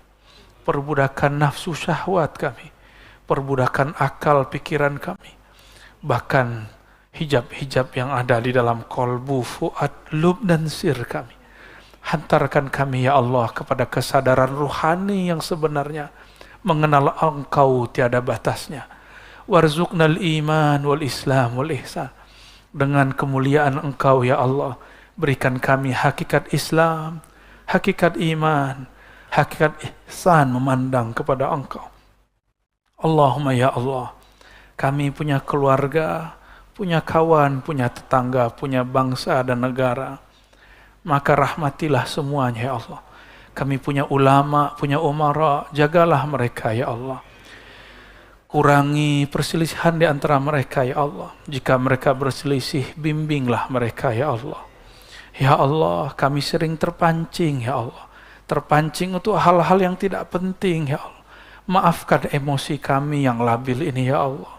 perbudakan nafsu syahwat kami, perbudakan akal pikiran kami, bahkan hijab-hijab yang ada di dalam kolbu, fuad, lub dan sir kami. Hantarkan kami ya Allah kepada kesadaran ruhani yang sebenarnya, mengenal engkau tiada batasnya. Warzuqnal iman wal islam wal ihsan. Dengan kemuliaan engkau ya Allah, berikan kami hakikat Islam, hakikat iman, hakikat ihsan memandang kepada engkau. Allahumma ya Allah, kami punya keluarga, punya kawan, punya tetangga, punya bangsa dan negara. Maka rahmatilah semuanya ya Allah. Kami punya ulama, punya umara, jagalah mereka ya Allah. Kurangi perselisihan di antara mereka ya Allah. Jika mereka berselisih, bimbinglah mereka ya Allah. Ya Allah, kami sering terpancing ya Allah. Terpancing untuk hal-hal yang tidak penting ya Allah. Maafkan emosi kami yang labil ini ya Allah.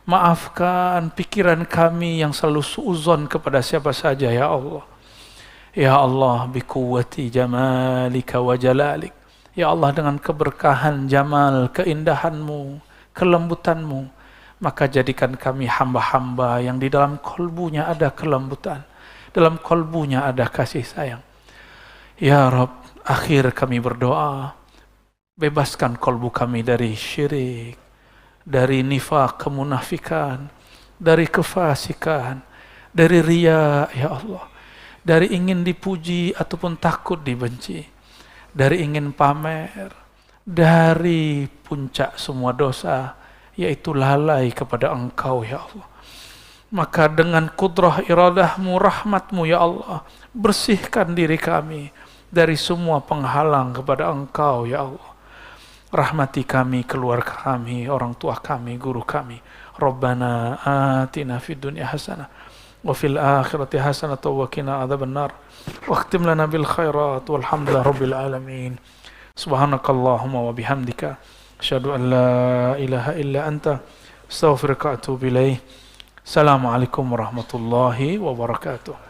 Maafkan pikiran kami yang selalu suuzon kepada siapa saja ya Allah. Ya Allah, bikuwati jamalika wa jalalik. Ya Allah, dengan keberkahan jamal, keindahanmu, kelembutanmu, maka jadikan kami hamba-hamba yang di dalam kolbunya ada kelembutan, dalam kolbunya ada kasih sayang. Ya Rabb, akhir kami berdoa, bebaskan kolbu kami dari syirik, dari nifaq, kemunafikan, dari kefasikan, dari riya ya Allah, dari ingin dipuji ataupun takut dibenci, dari ingin pamer, dari puncak semua dosa yaitu lalai kepada Engkau ya Allah. Maka dengan kudrah iradahmu, rahmatmu ya Allah, bersihkan diri kami dari semua penghalang kepada Engkau ya Allah. Rahmati kami, keluarga kami, orang tua kami, guru kami. Rabbana atina fid dunya hasanah wa fil akhirati hasanah wa qina adzabannar. Wakhtim lana bil khairat walhamdulillahi rabbil alamin. Subhanakallahumma wa bihamdika asyhadu an la ilaha illa anta astaghfiruka wa atubu ilaik. Assalamualaikum warahmatullahi wabarakatuh.